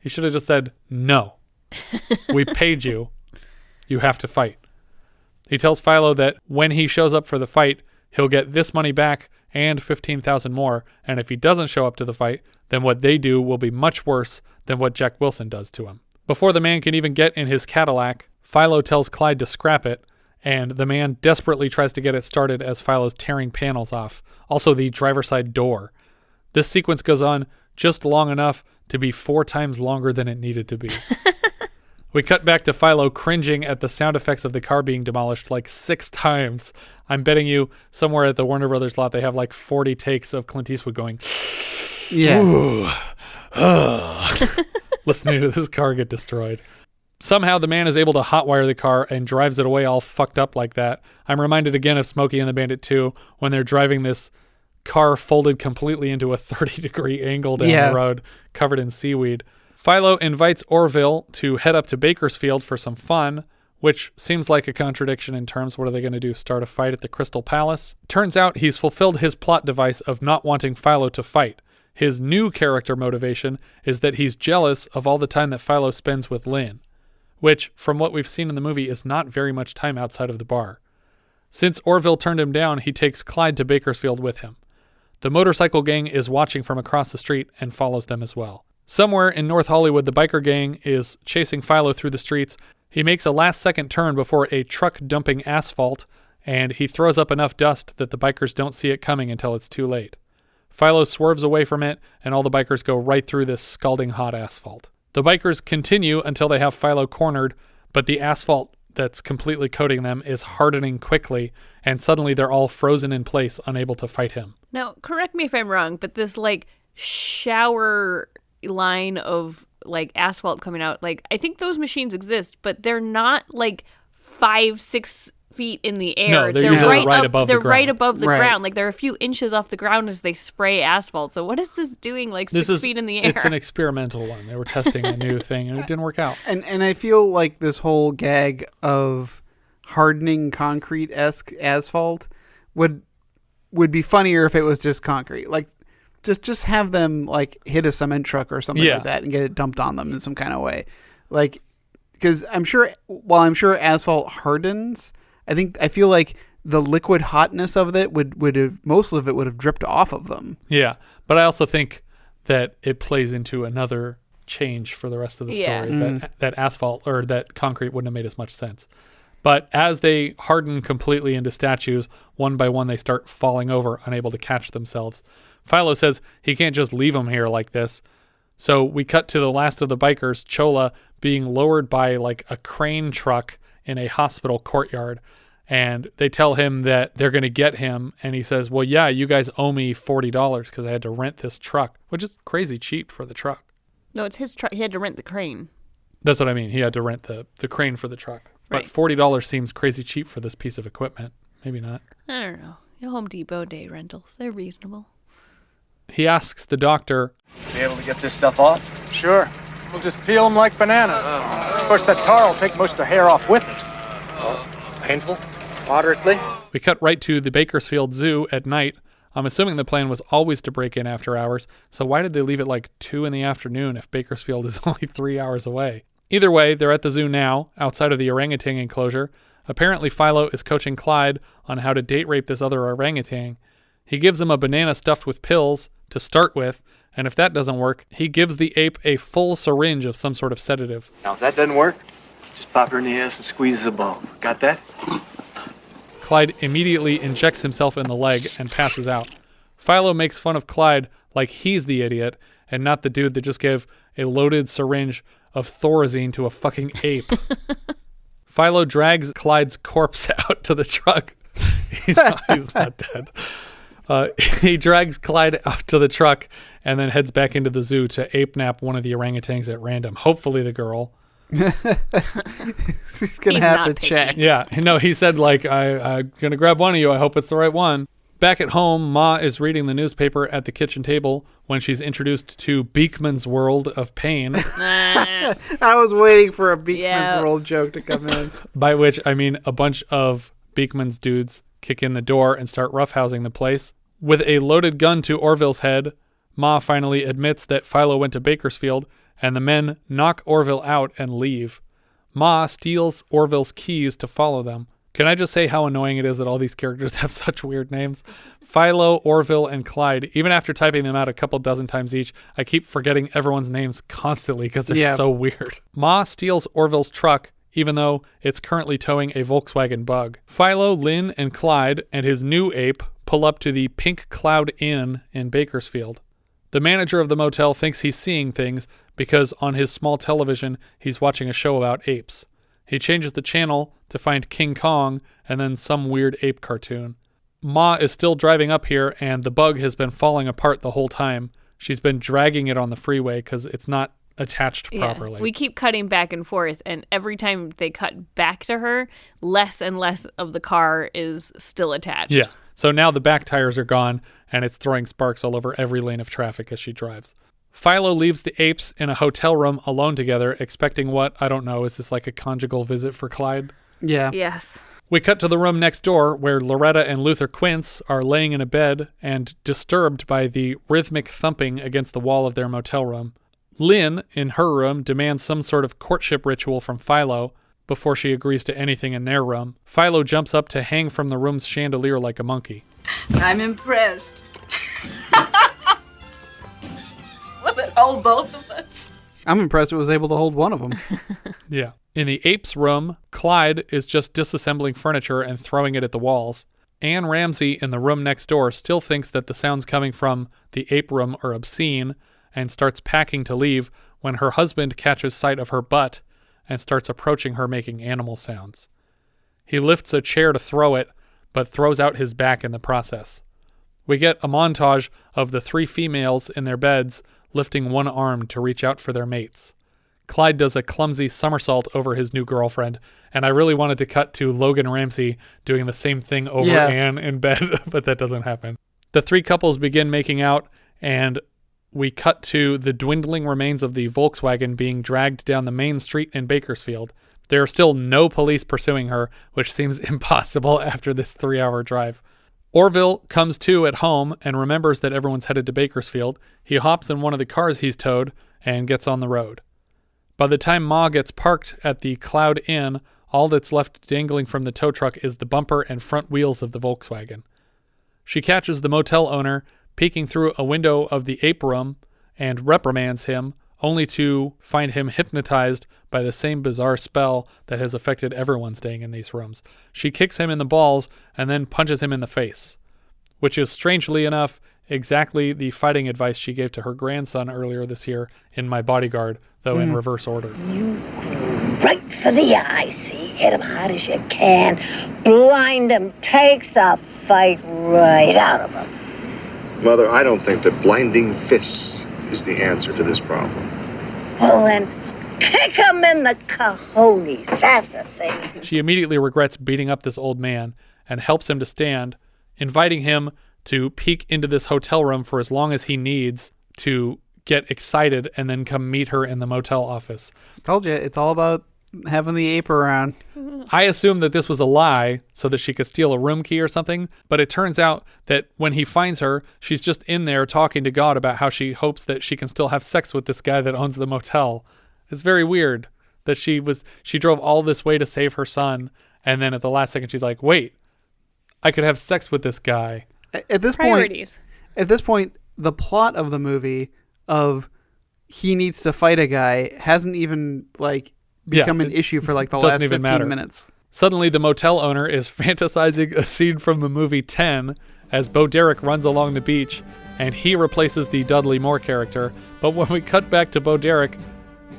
He should have just said, no. We paid you. You have to fight. He tells Philo that when he shows up for the fight, he'll get this money back and $15,000 more, and if he doesn't show up to the fight, then what they do will be much worse than what Jack Wilson does to him. Before the man can even get in his Cadillac, Philo tells Clyde to scrap it, and the man desperately tries to get it started as Philo's tearing panels off. Also the driver's side door. This sequence goes on just long enough to be 4 times longer than it needed to be. We cut back to Philo cringing at the sound effects of the car being demolished like 6 times. I'm betting you somewhere at the Warner Brothers lot they have like 40 takes of Clint Eastwood going, yeah, listening to this car get destroyed. Somehow the man is able to hotwire the car and drives it away all fucked up like that. I'm reminded again of Smokey and the Bandit 2 when they're driving this car folded completely into a 30-degree angle down the road covered in seaweed. Philo invites Orville to head up to Bakersfield for some fun, which seems like a contradiction in terms. What are they going to do, start a fight at the Crystal Palace? Turns out he's fulfilled his plot device of not wanting Philo to fight. His new character motivation is that he's jealous of all the time that Philo spends with Lynn, which, from what we've seen in the movie, is not very much time outside of the bar. Since Orville turned him down, he takes Clyde to Bakersfield with him. The motorcycle gang is watching from across the street and follows them as well. Somewhere in North Hollywood, the biker gang is chasing Philo through the streets. He makes a last-second turn before a truck dumping asphalt, and he throws up enough dust that the bikers don't see it coming until it's too late. Philo swerves away from it, and all the bikers go right through this scalding hot asphalt. The bikers continue until they have Philo cornered, but the asphalt that's completely coating them is hardening quickly, and suddenly they're all frozen in place, unable to fight him. Now, correct me if I'm wrong, but this, shower line of, asphalt coming out, I think those machines exist, but they're not, 5-6 feet in the air. No, they're usually right above the ground. They're right above the ground. They're a few inches off the ground as they spray asphalt. So what is this doing 6 feet in the air? It's an experimental one. They were testing a new thing and it didn't work out. And I feel like this whole gag of hardening concrete-esque asphalt would be funnier if it was just concrete. Just have them hit a cement truck or something like that and get it dumped on them in some kind of way. Because I'm sure asphalt hardens, I feel like the liquid hotness of it would have, most of it would have dripped off of them. Yeah, but I also think that it plays into another change for the rest of the story. That asphalt or that concrete wouldn't have made as much sense. But as they harden completely into statues, one by one they start falling over, unable to catch themselves. Philo says he can't just leave them here like this. So we cut to the last of the bikers, Cholla, being lowered by a crane truck in a hospital courtyard, and they tell him that they're going to get him, and he says, well, yeah, you guys owe me $40 because I had to rent this truck, which is crazy cheap for the truck. No, it's his truck. He had to rent the crane. That's what I mean. He had to rent the crane for the truck. Right. But $40 seems crazy cheap for this piece of equipment. Maybe not. I don't know. Your Home Depot day rentals, they're reasonable. He asks the doctor, be able to get this stuff off? Sure. We'll just peel them like bananas. Of course, that tar will take most of the hair off with it. Painful? Moderately. We cut right to the Bakersfield Zoo at night. I'm assuming the plan was always to break in after hours, so why did they leave it 2 in the afternoon if Bakersfield is only 3 hours away? Either way, they're at the zoo now, outside of the orangutan enclosure. Apparently Philo is coaching Clyde on how to date rape this other orangutan. He gives him a banana stuffed with pills to start with, and if that doesn't work, he gives the ape a full syringe of some sort of sedative. Now, if that doesn't work, just pop her in the ass and squeeze the bulb. Got that? Clyde immediately injects himself in the leg and passes out. Philo makes fun of Clyde like he's the idiot and not the dude that just gave a loaded syringe of Thorazine to a fucking ape. Philo drags Clyde's corpse out to the truck. He's not dead. He drags Clyde out to the truck and then heads back into the zoo to ape nap one of the orangutans at random. Hopefully the girl. He's going to have to check. Yeah. No, he said, I'm going to grab one of you. I hope it's the right one. Back at home, Ma is reading the newspaper at the kitchen table when she's introduced to Beekman's World of Pain. I was waiting for a Beekman's World joke to come in. By which, I mean a bunch of Beekman's dudes kick in the door and start roughhousing the place. With a loaded gun to Orville's head, Ma finally admits that Philo went to Bakersfield, and the men knock Orville out and leave. Ma steals Orville's keys to follow them. Can I just say how annoying it is that all these characters have such weird names? Philo, Orville, and Clyde. Even after typing them out a couple dozen times each, I keep forgetting everyone's names constantly because they're so weird. Ma steals Orville's truck, even though it's currently towing a Volkswagen Bug. Philo, Lynn, and Clyde and his new ape pull up to the Pink Cloud Inn in Bakersfield. The manager of the motel thinks he's seeing things because on his small television, he's watching a show about apes. He changes the channel to find King Kong and then some weird ape cartoon. Ma is still driving up here and the Bug has been falling apart the whole time. She's been dragging it on the freeway because it's not attached properly. We keep cutting back and forth, and every time they cut back to her, less and less of the car is still attached. Yeah. So now the back tires are gone and it's throwing sparks all over every lane of traffic as she drives. Philo leaves the apes in a hotel room alone together, expecting what, I don't know, is this like a conjugal visit for Clyde? Yeah. Yes. We cut to the room next door where Loretta and Luther Quince are laying in a bed and disturbed by the rhythmic thumping against the wall of their motel room. Lynn, in her room, demands some sort of courtship ritual from Philo before she agrees to anything in their room. Philo jumps up to hang from the room's chandelier like a monkey. I'm impressed. Will it hold both of us? I'm impressed it was able to hold one of them. Yeah. In the ape's room, Clyde is just disassembling furniture and throwing it at the walls. Anne Ramsey in the room next door still thinks that the sounds coming from the ape room are obscene and starts packing to leave when her husband catches sight of her butt and starts approaching her making animal sounds. He lifts a chair to throw it, but throws out his back in the process. We get a montage of the 3 females in their beds lifting one arm to reach out for their mates. Clyde does a clumsy somersault over his new girlfriend, and I really wanted to cut to Logan Ramsey doing the same thing over Anne in bed, but that doesn't happen. The 3 couples begin making out, and we cut to the dwindling remains of the Volkswagen being dragged down the main street in Bakersfield. There are still no police pursuing her, which seems impossible after this 3-hour drive. Orville comes to at home and remembers that everyone's headed to Bakersfield. He hops in one of the cars he's towed and gets on the road. By the time Ma gets parked at the Cloud Inn, all that's left dangling from the tow truck is the bumper and front wheels of the Volkswagen. She catches the motel owner peeking through a window of the ape room and reprimands him, only to find him hypnotized by the same bizarre spell that has affected everyone staying in these rooms. She kicks him in the balls and then punches him in the face, which is, strangely enough, exactly the fighting advice she gave to her grandson earlier this year in My Bodyguard, though in reverse order. You go right for the eye, see? Hit 'em hard as you can. Blind 'em. Takes the fight right out of 'em. Mother, I don't think that blinding fists is the answer to this problem. Well, then, kick 'em in the cojones. That's the thing. She immediately regrets beating up this old man and helps him to stand, inviting him to peek into this hotel room for as long as he needs to get excited and then come meet her in the motel office. Told you, it's all about having the ape around. I assumed that this was a lie so that she could steal a room key or something, but it turns out that when he finds her, she's just in there talking to God about how she hopes that she can still have sex with this guy that owns the motel. It's very weird that she drove all this way to save her son, and then at the last second she's like, wait, I could have sex with this guy. At this Priorities. point, the plot of the movie of he needs to fight a guy hasn't even become an issue for the last 15 minutes. Suddenly, the motel owner is fantasizing a scene from the movie 10 as Bo Derek runs along the beach, and he replaces the Dudley Moore character. But when we cut back to Bo Derek,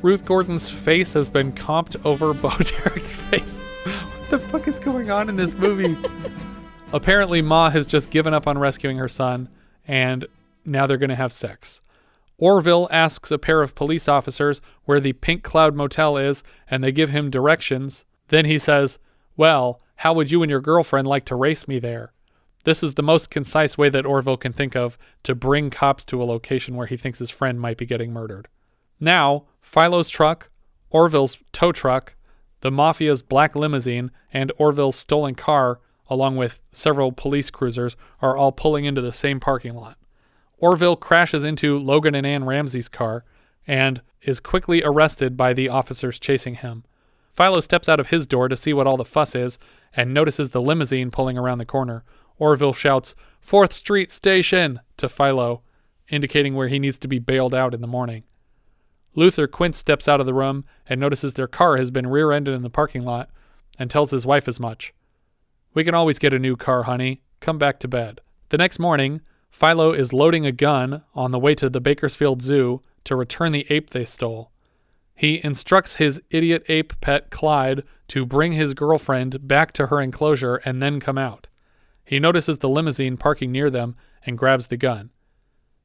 Ruth Gordon's face has been comped over Bo Derek's face. What the fuck is going on in this movie? Apparently, Ma has just given up on rescuing her son, and now they're going to have sex. Orville asks a pair of police officers where the Pink Cloud Motel is, and they give him directions. Then he says, well, how would you and your girlfriend like to race me there? This is the most concise way that Orville can think of to bring cops to a location where he thinks his friend might be getting murdered. Now, Philo's truck, Orville's tow truck, the Mafia's black limousine, and Orville's stolen car, along with several police cruisers, are all pulling into the same parking lot. Orville crashes into Logan and Anne Ramsey's car and is quickly arrested by the officers chasing him. Philo steps out of his door to see what all the fuss is and notices the limousine pulling around the corner. Orville shouts, 4th Street Station, to Philo, indicating where he needs to be bailed out in the morning. Luther Quince steps out of the room and notices their car has been rear-ended in the parking lot and tells his wife as much. We can always get a new car, honey. Come back to bed. The next morning, Philo is loading a gun on the way to the Bakersfield Zoo to return the ape they stole. He instructs his idiot ape pet Clyde to bring his girlfriend back to her enclosure and then come out. He notices the limousine parking near them and grabs the gun.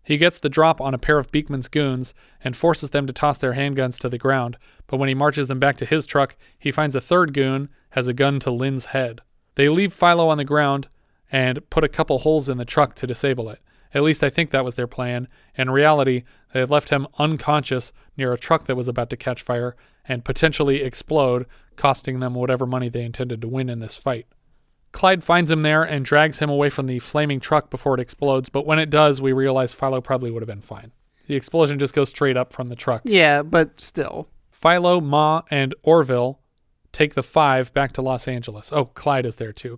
He gets the drop on a pair of Beekman's goons and forces them to toss their handguns to the ground, but when he marches them back to his truck, he finds a third goon has a gun to Lynn's head. They leave Philo on the ground and put a couple holes in the truck to disable it. At least I think that was their plan. In reality, they had left him unconscious near a truck that was about to catch fire and potentially explode, costing them whatever money they intended to win in this fight. Clyde finds him there and drags him away from the flaming truck before it explodes, but when it does, we realize Philo probably would have been fine. The explosion just goes straight up from the truck. Yeah, but still. Philo, Ma, and Orville take the 5 back to Los Angeles. Oh, Clyde is there too.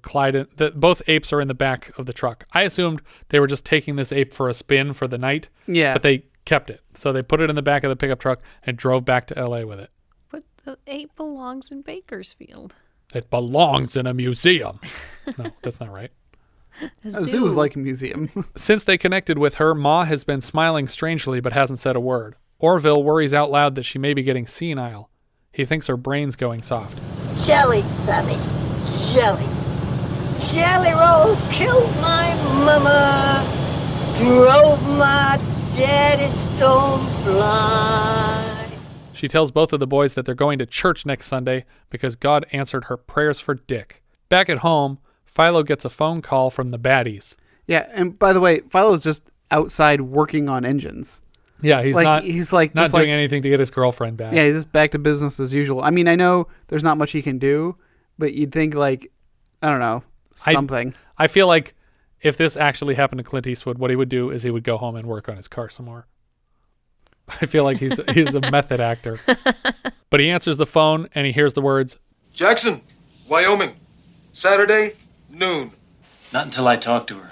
Both apes are in the back of the truck. I assumed they were just taking this ape for a spin for the night. Yeah. But they kept it. So they put it in the back of the pickup truck and drove back to LA with it. But the ape belongs in Bakersfield. It belongs in a museum. No, that's not right. A zoo is like a museum. Since they connected with her, Ma has been smiling strangely but hasn't said a word. Orville worries out loud that she may be getting senile. He thinks her brain's going soft. Jelly, Sonny. Jelly. Jelly roll killed my mama. Drove my daddy stone blind. She tells both of the boys that they're going to church next Sunday because God answered her prayers for Dick. Back at home, Philo gets a phone call from the baddies. Yeah, and by the way, Philo's just outside working on engines. Yeah, he's not doing anything to get his girlfriend back. Yeah, he's just back to business as usual. I mean, I know there's not much he can do, but you'd think, like, I don't know, something. I feel like if this actually happened to Clint Eastwood, what he would do is he would go home and work on his car some more. I feel like he's a method actor. But he answers the phone and he hears the words, Jackson, Wyoming, Saturday, noon. Not until I talk to her.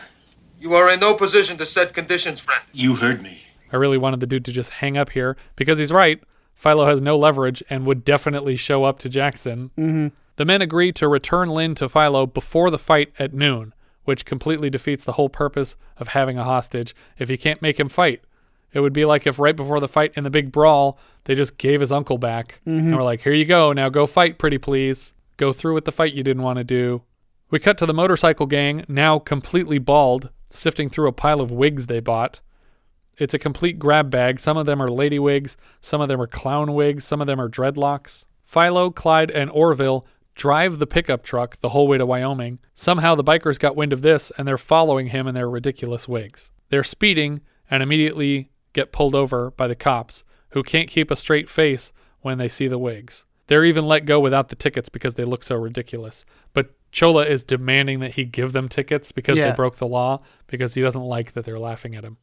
You are in no position to set conditions, friend. You heard me. I really wanted the dude to just hang up here because he's right. Philo has no leverage and would definitely show up to Jackson. Mm-hmm. The men agree to return Lynn to Philo before the fight at noon, which completely defeats the whole purpose of having a hostage if you can't make him fight. It would be like if right before the fight in the big brawl, they just gave his uncle back. Mm-hmm. And we're like, here you go. Now go fight, pretty please. Go through with the fight you didn't want to do. We cut to the motorcycle gang, now completely bald, sifting through a pile of wigs they bought. It's a complete grab bag. Some of them are lady wigs. Some of them are clown wigs. Some of them are dreadlocks. Philo, Clyde, and Orville drive the pickup truck the whole way to Wyoming. Somehow the bikers got wind of this, and they're following him in their ridiculous wigs. They're speeding and immediately get pulled over by the cops, who can't keep a straight face when they see the wigs. They're even let go without the tickets because they look so ridiculous. But Cholla is demanding that he give them tickets because they broke the law, because he doesn't like that they're laughing at him.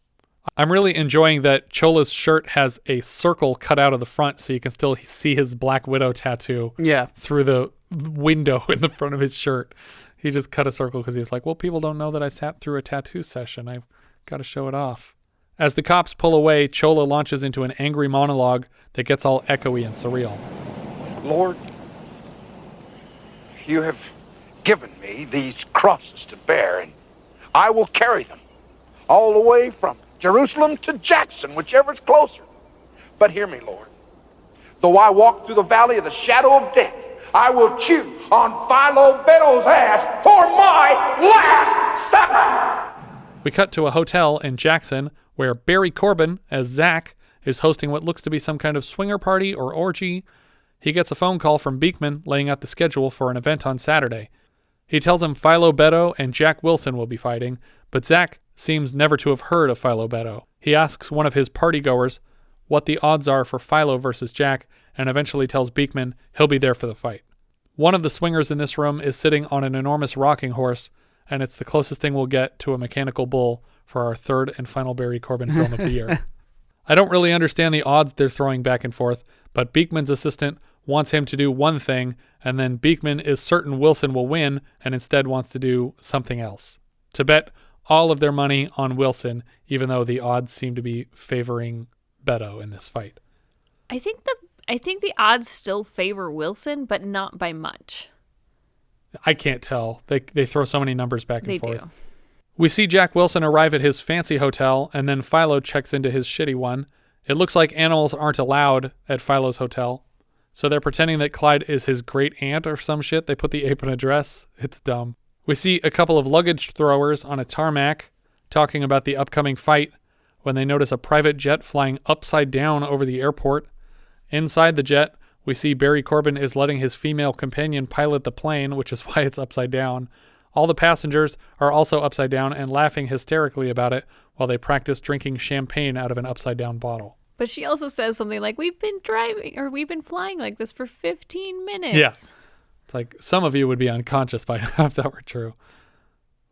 I'm really enjoying that Chola's shirt has a circle cut out of the front so you can still see his Black Widow tattoo through the window in the front of his shirt. He just cut a circle because he was like, well, people don't know that I sat through a tattoo session. I've got to show it off. As the cops pull away, Cholla launches into an angry monologue that gets all echoey and surreal. Lord, you have given me these crosses to bear, and I will carry them all the way from Jerusalem to Jackson, whichever's closer. But hear me, Lord. Though I walk through the valley of the shadow of death, I will chew on Philo Beddoe's ass for my last supper. We cut to a hotel in Jackson where Barry Corbin, as Zack, is hosting what looks to be some kind of swinger party or orgy. He gets a phone call from Beekman laying out the schedule for an event on Saturday. He tells him Philo Beddoe and Jack Wilson will be fighting, but Zack seems never to have heard of Philo Beddoe. He asks one of his partygoers what the odds are for Philo versus Jack, and eventually tells Beekman he'll be there for the fight. One of the swingers in this room is sitting on an enormous rocking horse, and it's the closest thing we'll get to a mechanical bull for our third and final Barry Corbin film of the year. I don't really understand the odds they're throwing back and forth, but Beekman's assistant wants him to do one thing, and then Beekman is certain Wilson will win and instead wants to do something else. To bet all of their money on Wilson, even though the odds seem to be favoring Beddoe in this fight. I think the odds still favor Wilson, but not by much. I can't tell. They throw so many numbers back and forth. They do. We see Jack Wilson arrive at his fancy hotel, and then Philo checks into his shitty one. It looks like animals aren't allowed at Philo's hotel, so they're pretending that Clyde is his great aunt or some shit. They put the ape in a dress. It's dumb. We see a couple of luggage throwers on a tarmac talking about the upcoming fight when they notice a private jet flying upside down over the airport. Inside the jet, we see Barry Corbin is letting his female companion pilot the plane, which is why it's upside down. All the passengers are also upside down and laughing hysterically about it while they practice drinking champagne out of an upside down bottle. But she also says something like, we've been flying like this for 15 minutes. Yeah. It's like some of you would be unconscious by now if that were true.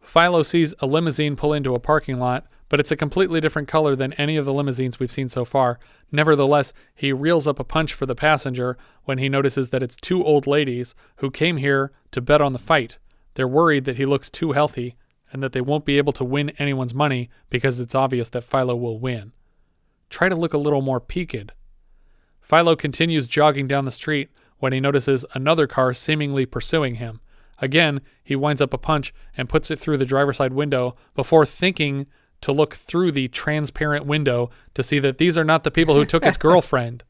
Philo sees a limousine pull into a parking lot, but it's a completely different color than any of the limousines we've seen so far. Nevertheless, he reels up a punch for the passenger when he notices that it's 2 old ladies who came here to bet on the fight. They're worried that he looks too healthy and that they won't be able to win anyone's money because it's obvious that Philo will win. Try to look a little more peaked. Philo continues jogging down the street when he notices another car seemingly pursuing him. Again, he winds up a punch and puts it through the driver's side window before thinking to look through the transparent window to see that these are not the people who took his girlfriend.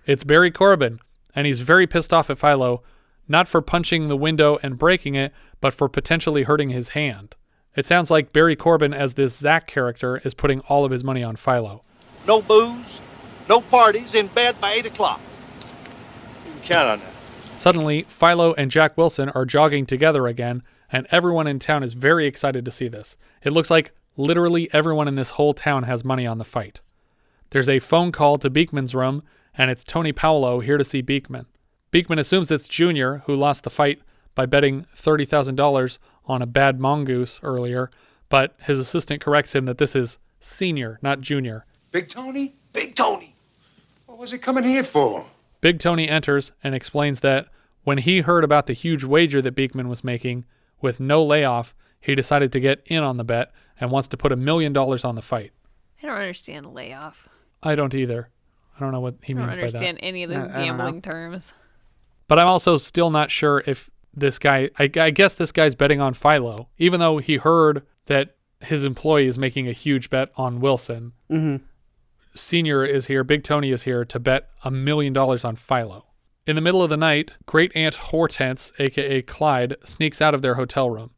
It's Barry Corbin, and he's very pissed off at Philo, not for punching the window and breaking it, but for potentially hurting his hand. It sounds like Barry Corbin, as this Zack character, is putting all of his money on Philo. No booze, no parties, in bed by 8 o'clock. You can count on that. Suddenly, Philo and Jack Wilson are jogging together again, and everyone in town is very excited to see this. It looks like literally everyone in this whole town has money on the fight. There's a phone call to Beekman's room, and it's Tony Paolo here to see Beekman. Beekman assumes it's Junior, who lost the fight by betting $30,000 on a bad mongoose earlier, but his assistant corrects him that this is Senior, not Junior. Big Tony? Big Tony! What was he coming here for? Big Tony enters and explains that when he heard about the huge wager that Beekman was making, with no layoff, he decided to get in on the bet and wants to put $1 million on the fight. I don't understand layoff. I don't either. I don't know what he means by that. I don't understand any of those gambling terms. But I'm also still not sure if this guy, I guess this guy's betting on Philo, even though he heard that his employee is making a huge bet on Wilson. Mm-hmm. Senior is here, Big Tony is here to bet $1 million on Philo. In the middle of the night, Great Aunt Hortense, aka Clyde, sneaks out of their hotel room.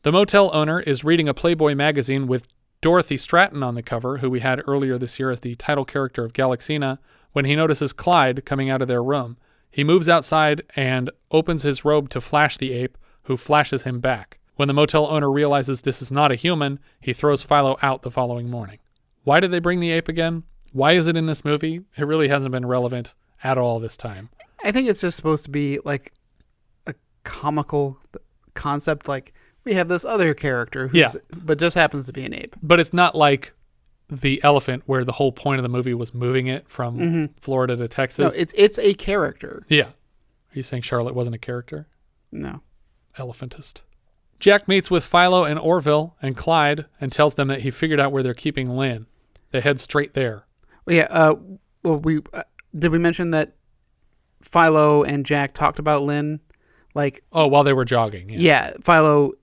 The motel owner is reading a Playboy magazine with Dorothy Stratton on the cover, who we had earlier this year as the title character of Galaxina, when he notices Clyde coming out of their room. He moves outside and opens his robe to flash the ape, who flashes him back. When the motel owner realizes this is not a human, he throws Philo out the following morning. Why did they bring the ape again? Why is it in this movie? It really hasn't been relevant at all this time. I think it's just supposed to be like a comical concept, like we have this other character who's, but just happens to be an ape. But it's not like the elephant where the whole point of the movie was moving it from Florida to Texas. No, it's a character. Yeah. Are you saying Charlotte wasn't a character? No. Elephantist. Jack meets with Philo and Orville and Clyde and tells them that he figured out where they're keeping Lynn. They head straight there. Well, yeah. We did we mention that Philo and Jack talked about Lynn? Like, while they were jogging. Yeah. Philo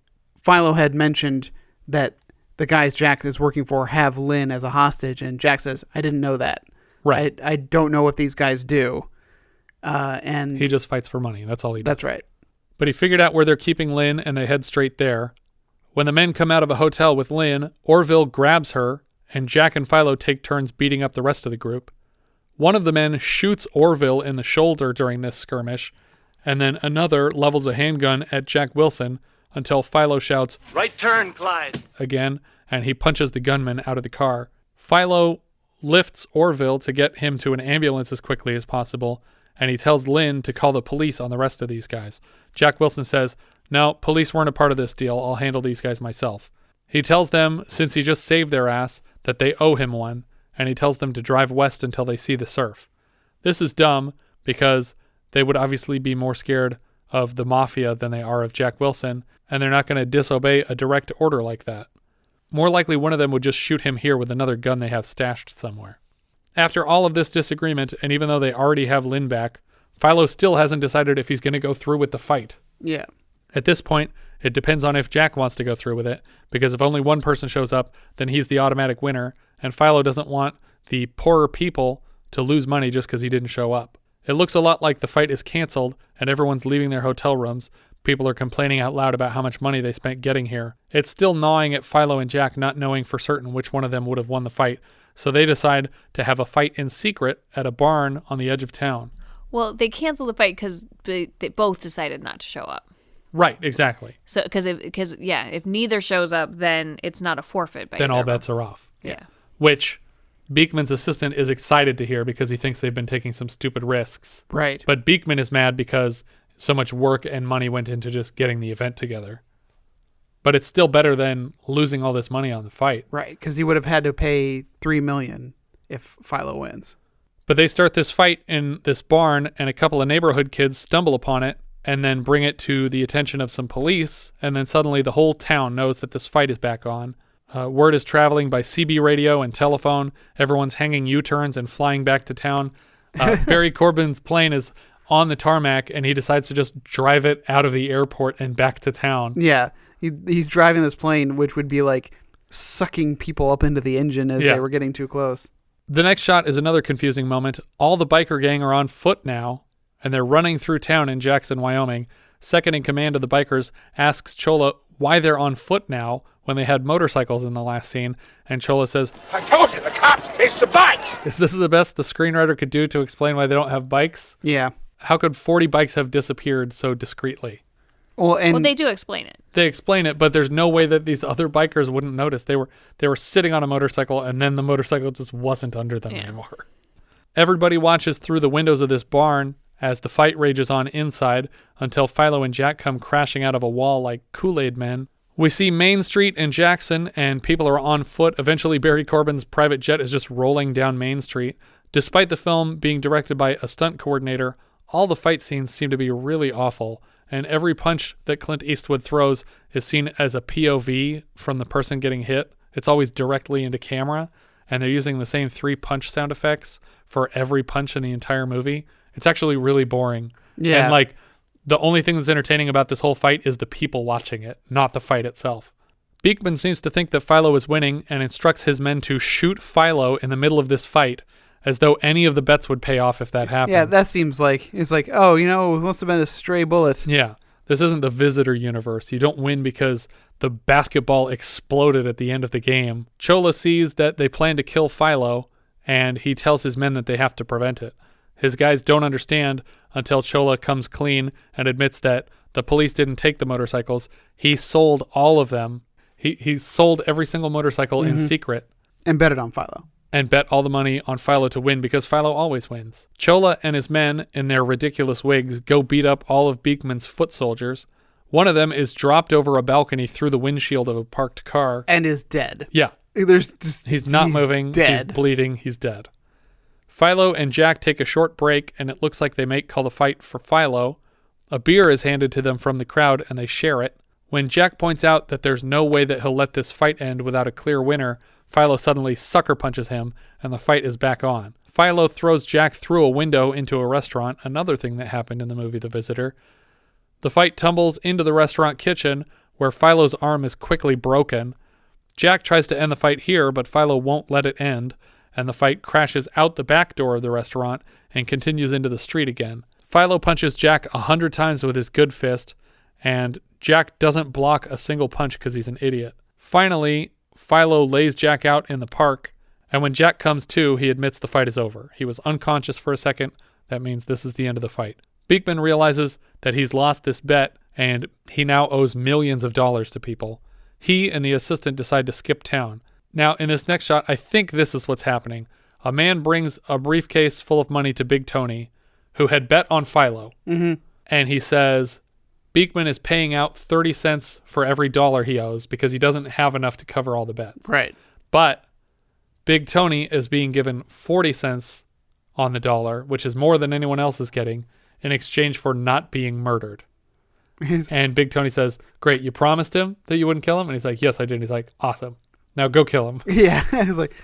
had mentioned that the guys Jack is working for have Lynn as a hostage, and Jack says, "I didn't know that. Right. I don't know what these guys do." And he just fights for money. That's all he does. That's right. But he figured out where they're keeping Lynn, and they head straight there. When the men come out of a hotel with Lynn, Orville grabs her, and Jack and Philo take turns beating up the rest of the group. One of the men shoots Orville in the shoulder during this skirmish, and then another levels a handgun at Jack Wilson until Philo shouts, "Right turn, Clyde!" again, and he punches the gunman out of the car. Philo lifts Orville to get him to an ambulance as quickly as possible, and he tells Lynn to call the police on the rest of these guys. Jack Wilson says, "No, police weren't a part of this deal. I'll handle these guys myself." He tells them, since he just saved their ass, that they owe him one, and he tells them to drive west until they see the surf. This is dumb, because they would obviously be more scared of the mafia than they are of Jack Wilson, and they're not going to disobey a direct order like that. More likely one of them would just shoot him here with another gun they have stashed somewhere. After all of this disagreement, and even though they already have Lynn back, Philo still hasn't decided if he's going to go through with the fight. Yeah. At this point, it depends on if Jack wants to go through with it, because if only one person shows up, then he's the automatic winner, and Philo doesn't want the poorer people to lose money just because he didn't show up. It looks a lot like the fight is canceled, and everyone's leaving their hotel rooms. People are complaining out loud about how much money they spent getting here. It's still gnawing at Philo and Jack not knowing for certain which one of them would have won the fight, so they decide to have a fight in secret at a barn on the edge of town. Well, they canceled the fight because they both decided not to show up. Right, exactly. So, if neither shows up, then it's not a forfeit. Then all bets are off. Yeah. Which Beekman's assistant is excited to hear because he thinks they've been taking some stupid risks. Right. But Beekman is mad because so much work and money went into just getting the event together. But it's still better than losing all this money on the fight. Right, because he would have had to pay $3 million if Philo wins. But they start this fight in this barn, and a couple of neighborhood kids stumble upon it and then bring it to the attention of some police, and then suddenly the whole town knows that this fight is back on. Word is traveling by CB radio and telephone. Everyone's hanging U-turns and flying back to town. Barry Corbin's plane is on the tarmac, and he decides to just drive it out of the airport and back to town. Yeah, he's driving this plane, which would be like sucking people up into the engine as they were getting too close. The next shot is another confusing moment. All the biker gang are on foot now, and they're running through town in Jackson, Wyoming. Second in command of the bikers asks Cholla why they're on foot now when they had motorcycles in the last scene, and Cholla says, I told you, the cops chased the bikes! Is this the best the screenwriter could do to explain why they don't have bikes? Yeah. How could 40 bikes have disappeared so discreetly? Well, they do explain it. They explain it, but there's no way that these other bikers wouldn't notice. They were sitting on a motorcycle, and then the motorcycle just wasn't under them anymore. Everybody watches through the windows of this barn as the fight rages on inside until Philo and Jack come crashing out of a wall like Kool-Aid men. We see Main Street in Jackson, and people are on foot. Eventually, Barry Corbin's private jet is just rolling down Main Street. Despite the film being directed by a stunt coordinator, all the fight scenes seem to be really awful, and every punch that Clint Eastwood throws is seen as a POV from the person getting hit. It's always directly into camera, and they're using the same 3 punch sound effects for every punch in the entire movie. It's actually really boring. Yeah. And like, the only thing that's entertaining about this whole fight is the people watching it, not the fight itself. Beekman seems to think that Philo is winning and instructs his men to shoot Philo in the middle of this fight, as though any of the bets would pay off if that happened. Yeah, that seems like, it's like, oh, it must have been a stray bullet. Yeah, this isn't the Visitor universe. You don't win because the basketball exploded at the end of the game. Cholla sees that they plan to kill Philo, and he tells his men that they have to prevent it. His guys don't understand until Cholla comes clean and admits that the police didn't take the motorcycles. He sold all of them. He sold every single motorcycle in secret. And bet it on Philo. And bet all the money on Philo to win because Philo always wins. Cholla and his men, in their ridiculous wigs, go beat up all of Beekman's foot soldiers. One of them is dropped over a balcony through the windshield of a parked car. And is dead. Yeah. He's not moving. Dead. He's bleeding. He's dead. Philo and Jack take a short break, and it looks like they call the fight for Philo. A beer is handed to them from the crowd, and they share it. When Jack points out that there's no way that he'll let this fight end without a clear winner, Philo suddenly sucker punches him, and the fight is back on. Philo throws Jack through a window into a restaurant, another thing that happened in the movie The Visitor. The fight tumbles into the restaurant kitchen, where Philo's arm is quickly broken. Jack tries to end the fight here, but Philo won't let it end, and the fight crashes out the back door of the restaurant and continues into the street again. Philo punches Jack 100 times with his good fist, and Jack doesn't block a single punch because he's an idiot. Finally, Philo lays Jack out in the park, and when Jack comes to, he admits the fight is over. He was unconscious for a second. That means this is the end of the fight. Beekman realizes that he's lost this bet, and he now owes millions of dollars to people. He and the assistant decide to skip town. Now, in this next shot, I think this is what's happening. A man brings a briefcase full of money to Big Tony, who had bet on Philo. And he says, Beekman is paying out 30 cents for every dollar he owes because he doesn't have enough to cover all the bets. Right. But Big Tony is being given 40 cents on the dollar, which is more than anyone else is getting, in exchange for not being murdered. And Big Tony says, great, you promised him that you wouldn't kill him? And he's like, yes, I did. And he's like, awesome. Now go kill him. Yeah. He's like,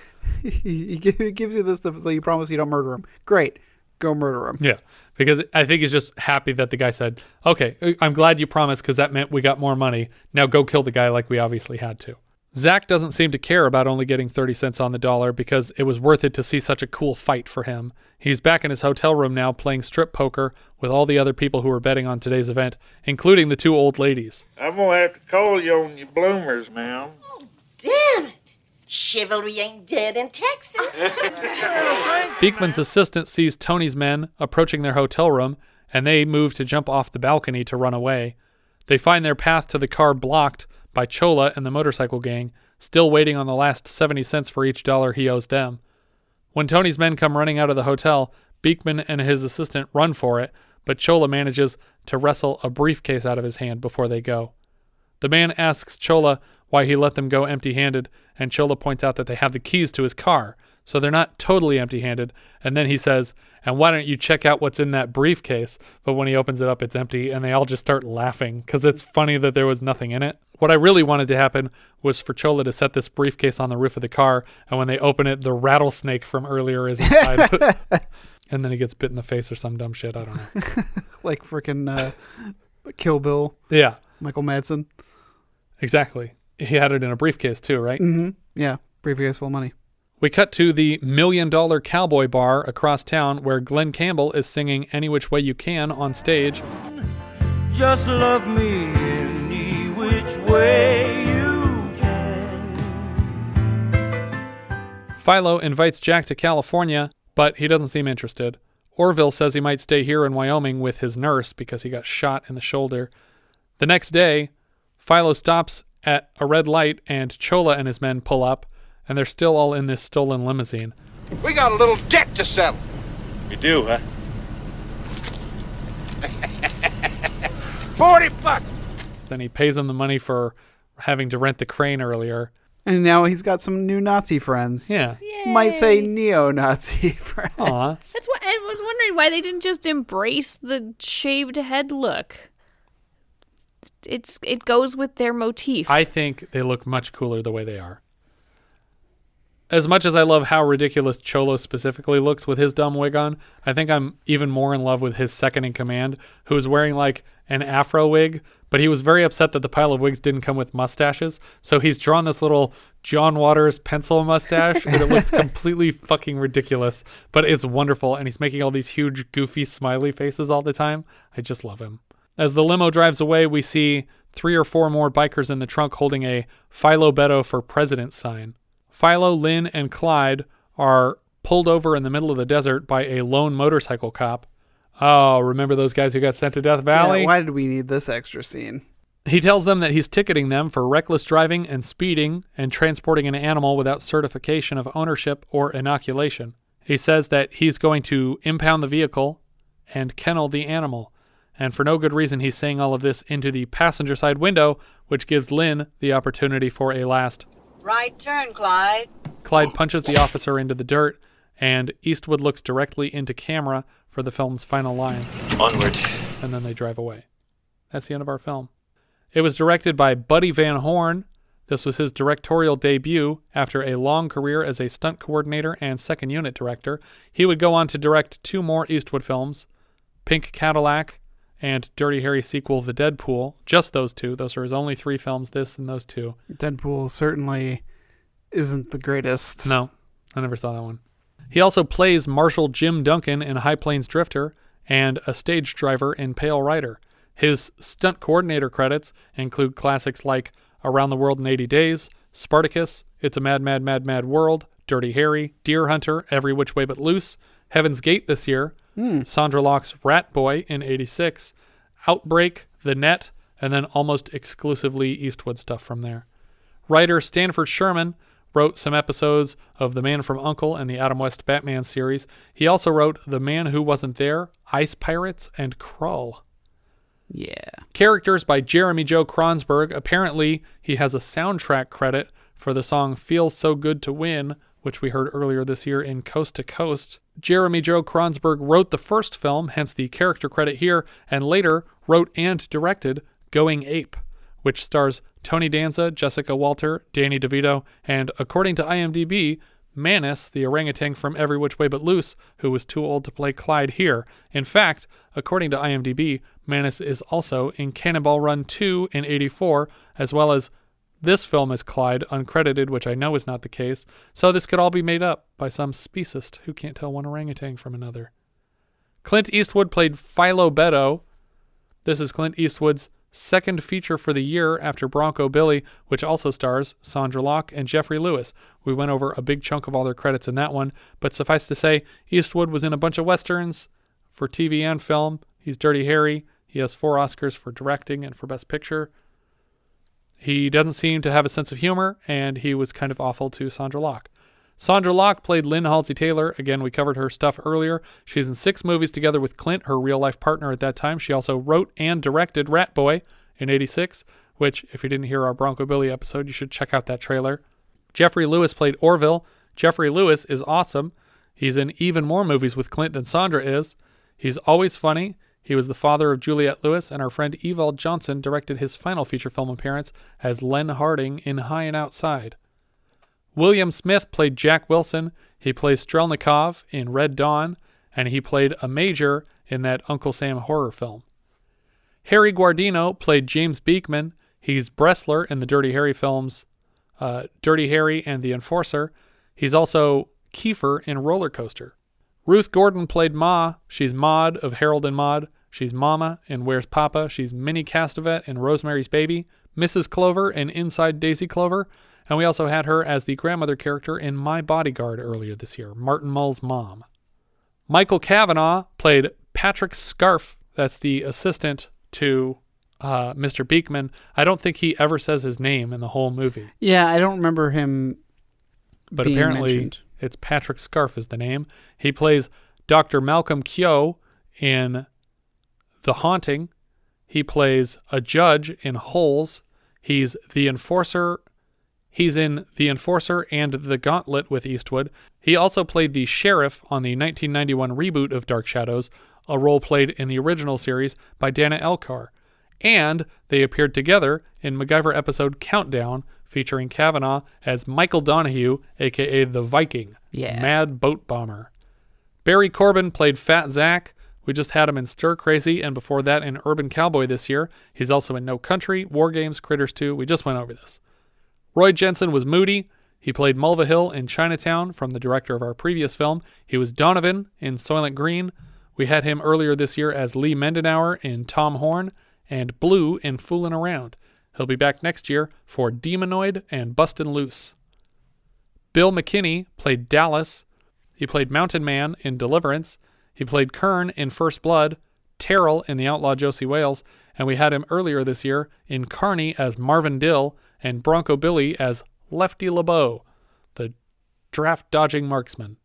he gives you this stuff so you promise you don't murder him. Great. Go murder him. Yeah. Because I think he's just happy that the guy said, okay, I'm glad you promised because that meant we got more money. Now go kill the guy like we obviously had to. Zack doesn't seem to care about only getting 30 cents on the dollar because it was worth it to see such a cool fight for him. He's back in his hotel room now playing strip poker with all the other people who were betting on today's event, including the 2 old ladies. I'm going to have to call you on your bloomers, ma'am. Damn it. Chivalry ain't dead in Texas. Beekman's assistant sees Tony's men approaching their hotel room, and they move to jump off the balcony to run away. They find their path to the car blocked by Cholla and the motorcycle gang, still waiting on the last 70 cents for each dollar he owes them. When Tony's men come running out of the hotel, Beekman and his assistant run for it, but Cholla manages to wrestle a briefcase out of his hand before they go. The man asks Cholla why he let them go empty-handed, and Cholla points out that they have the keys to his car, so they're not totally empty-handed, and then he says, and why don't you check out what's in that briefcase? But when he opens it up, it's empty, and they all just start laughing, because it's funny that there was nothing in it. What I really wanted to happen was for Cholla to set this briefcase on the roof of the car, and when they open it, the rattlesnake from earlier is inside. And then he gets bit in the face or some dumb shit, I don't know. Like freaking Kill Bill. Yeah. Michael Madsen. Exactly. He had it in a briefcase too, right? Mm-hmm. Yeah, briefcase full of money. We cut to the $1 Million Cowboy Bar across town where Glenn Campbell is singing Any Which Way You Can on stage. Just love me any which way you can. Philo invites Jack to California, but he doesn't seem interested. Orville says he might stay here in Wyoming with his nurse because he got shot in the shoulder. The next day, Philo stops at a red light and Cholla and his men pull up, and they're still all in this stolen limousine. We got a little debt to settle. You do, huh? 40 bucks. Then he pays them the money for having to rent the crane earlier. And now he's got some new Nazi friends. Yeah. Might say neo-Nazi friends. Aw. That's what I was wondering, why they didn't just embrace the shaved head look. It goes with their motif. I think they look much cooler the way they are. As much as I love how ridiculous Cholla specifically looks with his dumb wig on, I think I'm even more in love with his second in command, who is wearing like an afro wig, but he was very upset that the pile of wigs didn't come with mustaches, so he's drawn this little John Waters pencil mustache, and it looks completely fucking ridiculous, but it's wonderful, and he's making all these huge, goofy, smiley faces all the time. I just love him. As the limo drives away, we see 3 or 4 more bikers in the trunk holding a Philo Beddoe for President sign. Philo, Lynn, and Clyde are pulled over in the middle of the desert by a lone motorcycle cop. Oh, remember those guys who got sent to Death Valley? Yeah, why did we need this extra scene? He tells them that he's ticketing them for reckless driving and speeding and transporting an animal without certification of ownership or inoculation. He says that he's going to impound the vehicle and kennel the animal. And for no good reason, he's saying all of this into the passenger side window, which gives Lynn the opportunity for a last Right turn, Clyde. Clyde punches the officer into the dirt, and Eastwood looks directly into camera for the film's final line. Onward. And then they drive away. That's the end of our film. It was directed by Buddy Van Horn. This was his directorial debut after a long career as a stunt coordinator and second unit director. He would go on to direct 2 more Eastwood films, Pink Cadillac and Dirty Harry sequel, The Deadpool. Just those 2. Those are his only 3 films, this and those 2. Deadpool certainly isn't the greatest. No, I never saw that one. He also plays Marshal Jim Duncan in High Plains Drifter and a stage driver in Pale Rider. His stunt coordinator credits include classics like Around the World in 80 Days, Spartacus, It's a Mad, Mad, Mad, Mad World, Dirty Harry, Deer Hunter, Every Which Way But Loose, Heaven's Gate this year, Sondra Locke's Rat Boy in 86, Outbreak, The Net, and then almost exclusively Eastwood stuff from there. Writer Stanford Sherman wrote some episodes of The Man from U.N.C.L.E. and the Adam West Batman series. He also wrote The Man Who Wasn't There, Ice Pirates, and Krull. Yeah. Characters by Jeremy Joe Kronsberg. Apparently, he has a soundtrack credit for the song Feels So Good to Win, which we heard earlier this year in Coast to Coast. Jeremy Joe Kronsberg wrote the first film, hence the character credit here, and later wrote and directed Going Ape, which stars Tony Danza, Jessica Walter, Danny DeVito, and, according to IMDb, Manus, the orangutan from Every Which Way But Loose, who was too old to play Clyde here. In fact, according to IMDb, Manus is also in Cannonball Run 2 in 84, as well as this film is Clyde, uncredited, which I know is not the case, so this could all be made up by some speciest who can't tell one orangutan from another. Clint Eastwood played Philo Beddoe. This is Clint Eastwood's second feature for the year after Bronco Billy, which also stars Sondra Locke and Geoffrey Lewis. We went over a big chunk of all their credits in that one, but suffice to say, Eastwood was in a bunch of westerns for TV and film. He's Dirty Harry. He has 4 Oscars for directing and for Best Picture. He doesn't seem to have a sense of humor, and he was kind of awful to Sondra Locke. Sondra Locke played Lynn Halsey-Taylor. Again, we covered her stuff earlier. She's in 6 movies together with Clint, her real-life partner at that time. She also wrote and directed Rat Boy in 86, which, if you didn't hear our Bronco Billy episode, you should check out that trailer. Geoffrey Lewis played Orville. Geoffrey Lewis is awesome. He's in even more movies with Clint than Sondra is. He's always funny. He was the father of Juliette Lewis, and our friend Ewald Johnson directed his final feature film appearance as Len Harding in High and Outside. William Smith played Jack Wilson. He plays Strelnikov in Red Dawn, and he played a major in that Uncle Sam horror film. Harry Guardino played James Beekman. He's Bressler in the Dirty Harry films, Dirty Harry and The Enforcer. He's also Kiefer in Roller Coaster. Ruth Gordon played Ma. She's Maud of Harold and Maude. She's Mama in Where's Papa. She's Minnie Castevet in Rosemary's Baby. Mrs. Clover in Inside Daisy Clover. And we also had her as the grandmother character in My Bodyguard earlier this year, Martin Mull's mom. Michael Cavanaugh played Patrick Scarfe. That's the assistant to Mr. Beekman. I don't think he ever says his name in the whole movie. Yeah, I don't remember him But being apparently mentioned. it's Patrick Scarfe is the name. He plays Dr. Malcolm Keogh in The Haunting. He plays a judge in Holes. He's the enforcer. He's in The Enforcer and The Gauntlet with Eastwood. He also played the sheriff on the 1991 reboot of Dark Shadows, a role played in the original series by Dana Elcar. And they appeared together in MacGyver episode Countdown, featuring Cavanaugh as Michael Donahue, a.k.a. the Viking, Mad Boat Bomber. Barry Corbin played Fat Zack. We just had him in Stir Crazy, and before that in Urban Cowboy this year. He's also in No Country, War Games, Critters 2. We just went over this. Roy Jensen was Moody. He played Mulvihill in Chinatown from the director of our previous film. He was Donovan in Soylent Green. We had him earlier this year as Lee Mendenauer in Tom Horn and Blue in Foolin' Around. He'll be back next year for Demonoid and Bustin' Loose. Bill McKinney played Dallas. He played Mountain Man in Deliverance. He played Kern in First Blood, Terrell in The Outlaw Josie Wales, and we had him earlier this year in Carney as Marvin Dill and Bronco Billy as Lefty LeBeau, the draft-dodging marksman.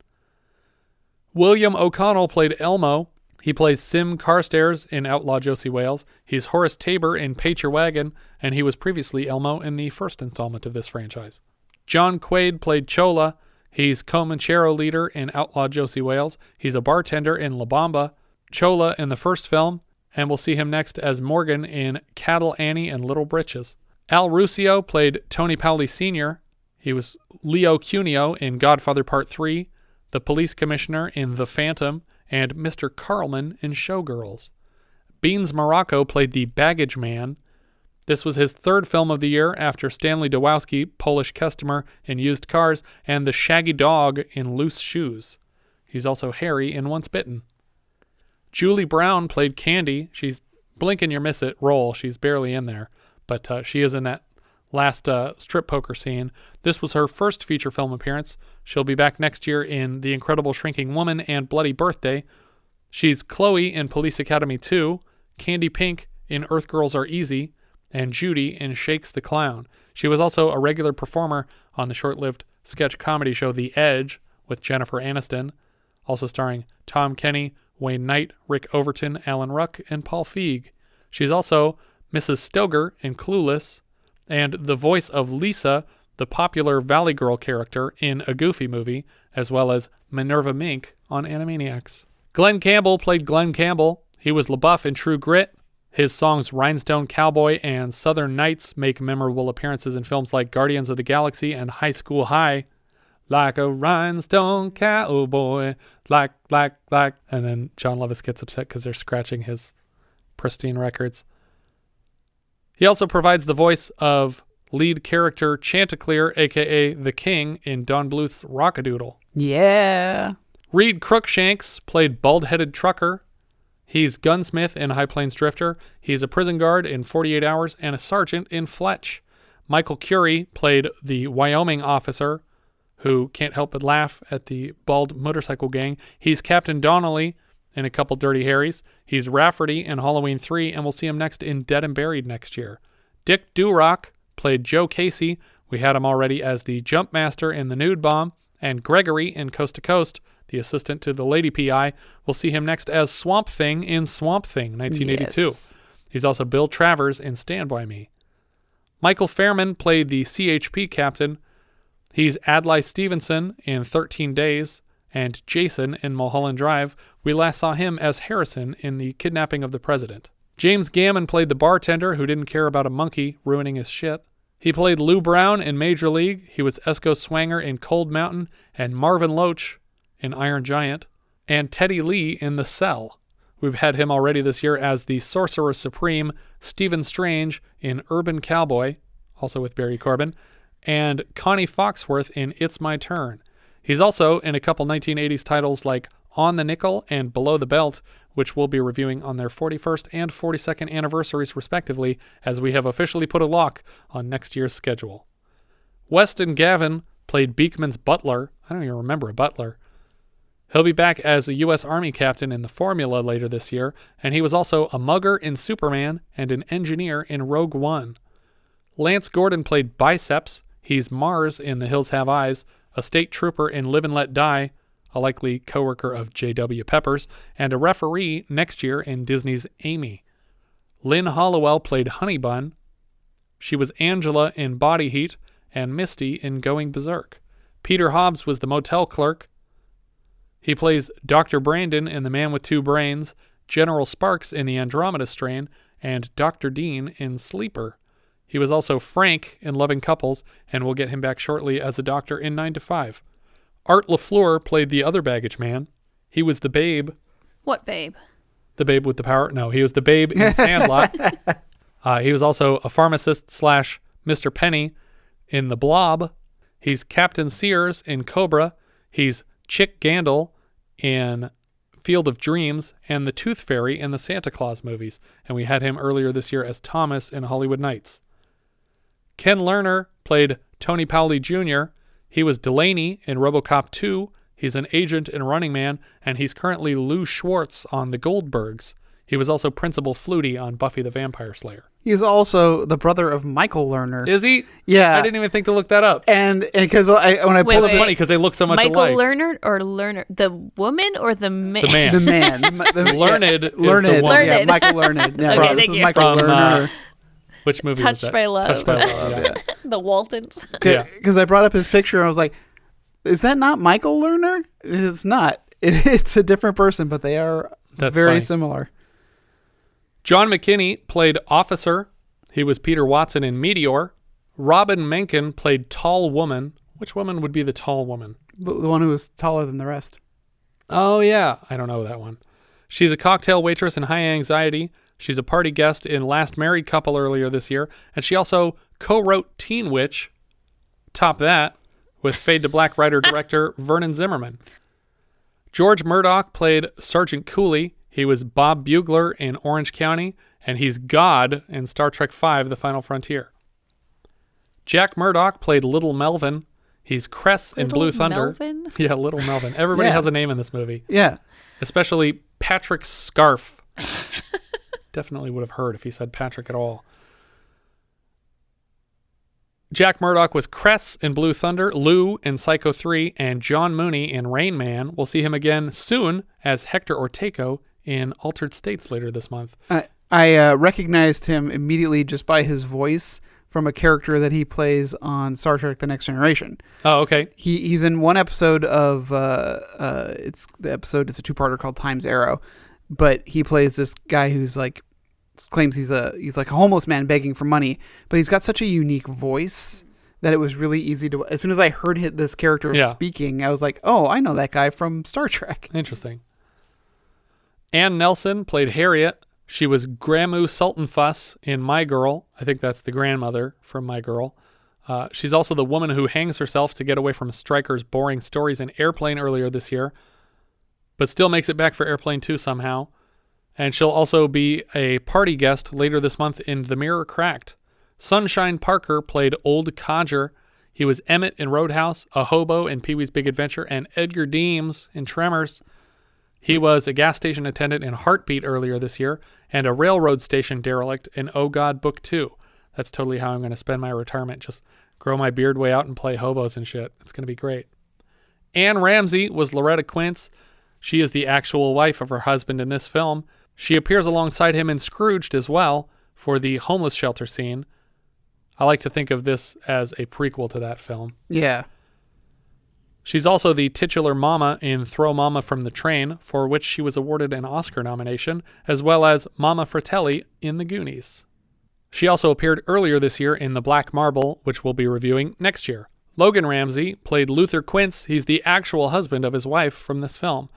William O'Connell played Elmo. He plays Sim Carstairs in Outlaw Josie Wales. He's Horace Tabor in Paint Your Wagon, and he was previously Elmo in the first installment of this franchise. John Quade played Cholla. He's Comanchero leader in Outlaw Josie Wales. He's a bartender in La Bamba, Cholla in the first film, and we'll see him next as Morgan in Cattle Annie and Little Britches. Al Ruscio played Tony Paoli Sr. He was Leo Cuneo in Godfather Part 3, the police commissioner in The Phantom, and Mr. Carlman in Showgirls. Beans Morocco played the baggage man. This was his third film of the year after Stanley Dowowski, Polish customer in Used Cars, and the shaggy dog in Loose Shoes. He's also Harry in Once Bitten. Julie Brown played Candy. She's blink and you miss it role. She's barely in there, but she is in that last strip poker scene. This was her first feature film appearance. She'll be back next year in The Incredible Shrinking Woman and Bloody Birthday. She's Chloe in Police Academy 2, Candy Pink in Earth Girls Are Easy, and Judy in Shakes the Clown. She was also a regular performer on the short-lived sketch comedy show The Edge with Jennifer Aniston, also starring Tom Kenny, Wayne Knight, Rick Overton, Alan Ruck, and Paul Feig. She's also Mrs. Stoger in Clueless, and the voice of Lisa, the popular Valley Girl character in A Goofy Movie, as well as Minerva Mink on Animaniacs. Glenn Campbell played Glenn Campbell. He was LaBeouf in True Grit. His songs Rhinestone Cowboy and Southern Nights make memorable appearances in films like Guardians of the Galaxy and High School High. Like a rhinestone cowboy, like. And then John Lovitz gets upset because they're scratching his pristine records. He also provides the voice of lead character Chanticleer, a.k.a. the King, in Don Bluth's Rockadoodle. Yeah. Reed Crookshanks played Bald-Headed Trucker. He's Gunsmith in High Plains Drifter. He's a prison guard in 48 Hours and a sergeant in Fletch. Michael Curie played the Wyoming officer who can't help but laugh at the bald motorcycle gang. He's Captain Donnelly in a couple Dirty Harrys. He's Rafferty in Halloween 3, and we'll see him next in Dead and Buried next year. Dick Durock played Joe Casey. We had him already as the Jump Master in The Nude Bomb, And Gregory in Coast to Coast, the assistant to the lady PI, will see him next as Swamp Thing in Swamp Thing, 1982. Yes. He's also Bill Travers in Stand By Me. Michael Fairman played the CHP captain. He's Adlai Stevenson in 13 Days and Jason in Mulholland Drive. We last saw him as Harrison in The Kidnapping of the President. James Gammon played the bartender who didn't care about a monkey ruining his shit. He played Lou Brown in Major League. He was Esco Swanger in Cold Mountain and Marvin Loach in Iron Giant. And Teddy Lee in The Cell. We've had him already this year as the Sorcerer Supreme, Stephen Strange in Urban Cowboy, also with Barry Corbin, and Connie Foxworth in It's My Turn. He's also in a couple 1980s titles like On the Nickel and Below the Belt, which we'll be reviewing on their 41st and 42nd anniversaries respectively, as we have officially put a lock on next year's schedule. Weston Gavin played Beekman's butler. I don't even remember a butler. He'll be back as a U.S. Army captain in The Formula later this year, and he was also a mugger in Superman and an engineer in Rogue One. Lance Gordon played Biceps. He's Mars in The Hills Have Eyes, a state trooper in Live and Let Die, a likely co-worker of J.W. Peppers, and a referee next year in Disney's Amy. Lynn Hollowell played Honey Bun. She was Angela in Body Heat and Misty in Going Berserk. Peter Hobbs was the motel clerk. He plays Dr. Brandon in The Man with Two Brains, General Sparks in The Andromeda Strain, and Dr. Dean in Sleeper. He was also Frank in Loving Couples, and we'll get him back shortly as a doctor in 9 to 5. Art LaFleur played the other baggage man. He was the Babe. What Babe? The Babe with the power? No, he was the Babe in Sandlot. He was also a pharmacist / Mr. Penny in The Blob. He's Captain Sears in Cobra. He's Chick Gandil in Field of Dreams and the Tooth Fairy in the Santa Claus movies. And we had him earlier this year as Thomas in Hollywood Nights. Ken Lerner played Tony Paoli Jr. He was Delaney in RoboCop 2. He's an agent in Running Man, and he's currently Lou Schwartz on The Goldbergs. He was also Principal Flutie on Buffy the Vampire Slayer. He's also the brother of Michael Lerner. Is he? Yeah. I didn't even think to look that up. And because when I pulled it's funny because they look so much Michael alike. Lerner or Lerner? The woman or the man? The man. The man. Learned is the woman. Yeah, Michael Learned. Yeah, Okay, this thank is you. Michael From, Lerner. Which movie was Touched that? by Love. Touched by Love, yeah. The Waltons. Because I brought up his picture and I was like, is that not Michael Lerner? It's not. It's a different person, but they are very funny. similar. John McKinney played Officer. He was Peter Watson in Meteor. Robin Menken played Tall Woman. Which woman would be the tall woman? The one who was taller than the rest. Oh, yeah. I don't know that one. She's a cocktail waitress in High Anxiety. She's a party guest in Last Married Couple earlier this year. And she also co-wrote Teen Witch. Top that with Fade to Black writer-director Vernon Zimmerman. George Murdoch played Sergeant Cooley. He was Bob Bugler in Orange County, and he's God in Star Trek V, The Final Frontier. Jack Murdoch played Little Melvin. He's Cress in Blue Thunder. Melvin? Yeah, Little Melvin. Everybody Yeah. has a name in this movie. Yeah. Especially Patrick Scarfe. Definitely would have heard if he said Patrick at all. Jack Murdoch was Cress in Blue Thunder, Lou in Psycho 3, and John Mooney in Rain Man. We'll see him again soon as Hector Orteco in Altered States later this month. I recognized him immediately just by his voice from a character that he plays on Star Trek: The Next Generation. Oh, okay. He's in one episode of it's a 2-parter called Time's Arrow, but he plays this guy who's like claims he's like a homeless man begging for money, but he's got such a unique voice that it was really easy to. As soon as I heard this character speaking, I was like, oh, I know that guy from Star Trek. Interesting. Ann Nelson played Harriet. She was Gramu Sultanfuss in My Girl. I think that's the grandmother from My Girl. She's also the woman who hangs herself to get away from Stryker's boring stories in Airplane earlier this year, but still makes it back for Airplane 2 somehow. And she'll also be a party guest later this month in The Mirror Cracked. Sunshine Parker played Old Codger. He was Emmett in Roadhouse, a hobo in Pee-wee's Big Adventure, and Edgar Deems in Tremors. He was a gas station attendant in Heartbeat earlier this year, and a railroad station derelict in Oh God Book 2. That's totally how I'm going to spend my retirement. Just grow my beard way out and play hobos and shit. It's going to be great. Anne Ramsey was Loretta Quince. She is the actual wife of her husband in this film. She appears alongside him in Scrooged as well for the homeless shelter scene. I like to think of this as a prequel to that film. Yeah. She's also the titular Mama in Throw Mama from the Train, for which she was awarded an Oscar nomination, as well as Mama Fratelli in The Goonies. She also appeared earlier this year in The Black Marble, which we'll be reviewing next year. Logan Ramsey played Luther Quince. He's the actual husband of his wife from this film.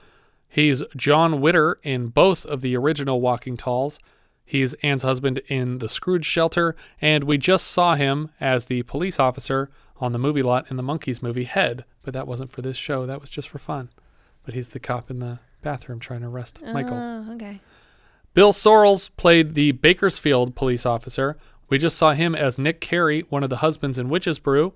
He's John Witter in both of the original Walking Talls. He's Anne's husband in The Scrooge Shelter, and we just saw him as the police officer on the movie lot in the Monkees movie Head, but that wasn't for this show. That was just for fun. But he's the cop in the bathroom trying to arrest Michael. Oh, okay. Bill Sorrells played the Bakersfield police officer. We just saw him as Nick Carey, one of the husbands in Witch's Brew.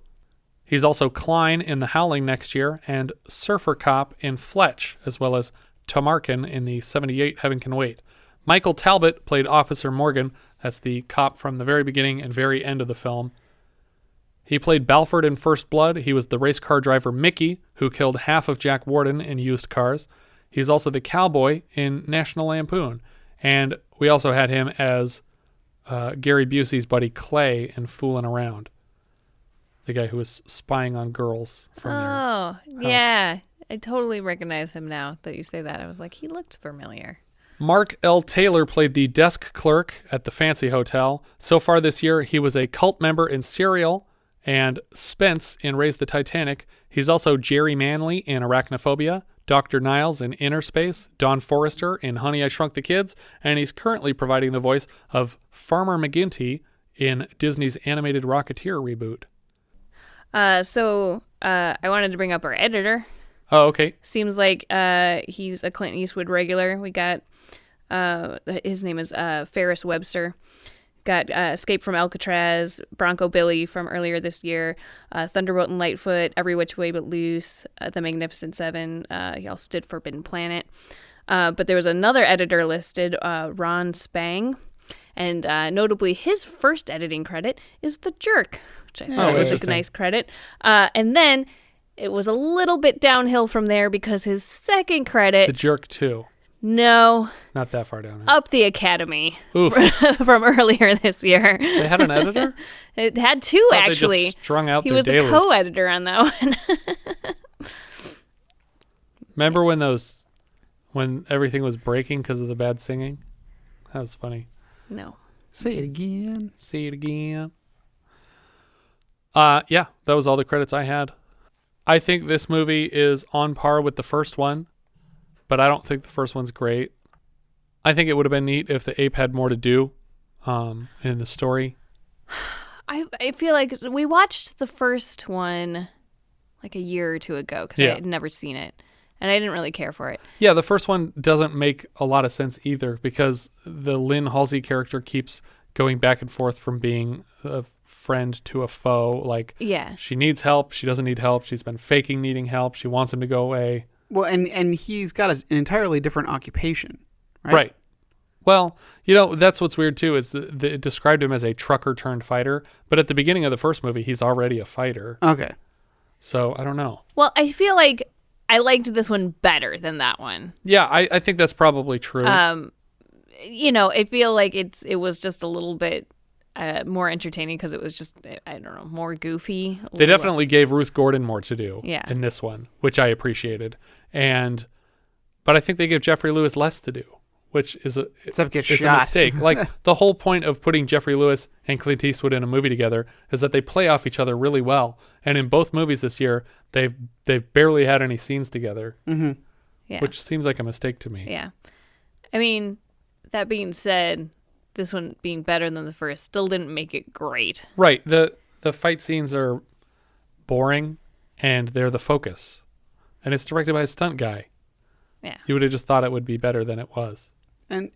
He's also Klein in The Howling next year, and Surfer Cop in Fletch, as well as Tomarkin in the 78 Heaven Can Wait. Michael Talbot played Officer Morgan. That's the cop from the very beginning and very end of the film. He played Balford in First Blood. He was the race car driver Mickey, who killed half of Jack Warden in used cars. He's also the cowboy in National Lampoon. And we also had him as Gary Busey's buddy Clay in Foolin' Around. The guy who was spying on girls from their house. Yeah. I totally recognize him now that you say that. I was like, he looked familiar. Mark L. Taylor played the desk clerk at the Fancy Hotel. So far this year, he was a cult member in Serial and Spence in Raise the Titanic. He's also Jerry Manley in Arachnophobia, Dr. Niles in Inner Space, Don Forrester in Honey, I Shrunk the Kids, and he's currently providing the voice of Farmer McGinty in Disney's animated Rocketeer reboot. So I wanted to bring up our editor. Oh, okay. Seems like he's a Clint Eastwood regular. We got his name is Ferris Webster. Got Escape from Alcatraz, Bronco Billy from earlier this year, Thunderbolt and Lightfoot, Every Which Way But Loose, The Magnificent Seven. He also did Forbidden Planet. But there was another editor listed, Ron Spang. And notably, his first editing credit is The Jerk, which I thought was a nice credit. And then it was a little bit downhill from there because his second credit... The Jerk 2. No. Not that far down. Up the Academy. Oof. From earlier this year. They had an editor? It had two, actually. They just strung out he their was dailies. the co-editor on that one. Remember when everything was breaking because of the bad singing? That was funny. No. Say it again. Say it again. Yeah, that was all the credits I had. I think this movie is on par with the first one, but I don't think the first one's great. I think it would have been neat if the ape had more to do in the story. I feel like we watched the first one like a year or two ago because I had never seen it, and I didn't really care for it. Yeah, the first one doesn't make a lot of sense either because the Lynn Halsey character keeps going back and forth from being a friend to a foe. Like, she needs help, she doesn't need help, she's been faking needing help, she wants him to go away. Well, and he's got an entirely different occupation, right? Right. Well, that's what's weird too, is it described him as a trucker turned fighter, but at the beginning of the first movie, he's already a fighter. Okay. So, I don't know. Well, I feel like I liked this one better than that one. Yeah, I think that's probably true. I feel like it was just a little bit more entertaining because it was just, I don't know, more goofy. They definitely gave Ruth Gordon more to do in this one, which I appreciated. But I think they gave Geoffrey Lewis less to do, which is a mistake. Like, the whole point of putting Geoffrey Lewis and Clint Eastwood in a movie together is that they play off each other really well. And in both movies this year, they've barely had any scenes together, which seems like a mistake to me. Yeah. I mean, that being said, this one being better than the first still didn't make it great. Right. The fight scenes are boring, and they're the focus. And it's directed by a stunt guy. Yeah. You would have just thought it would be better than it was. And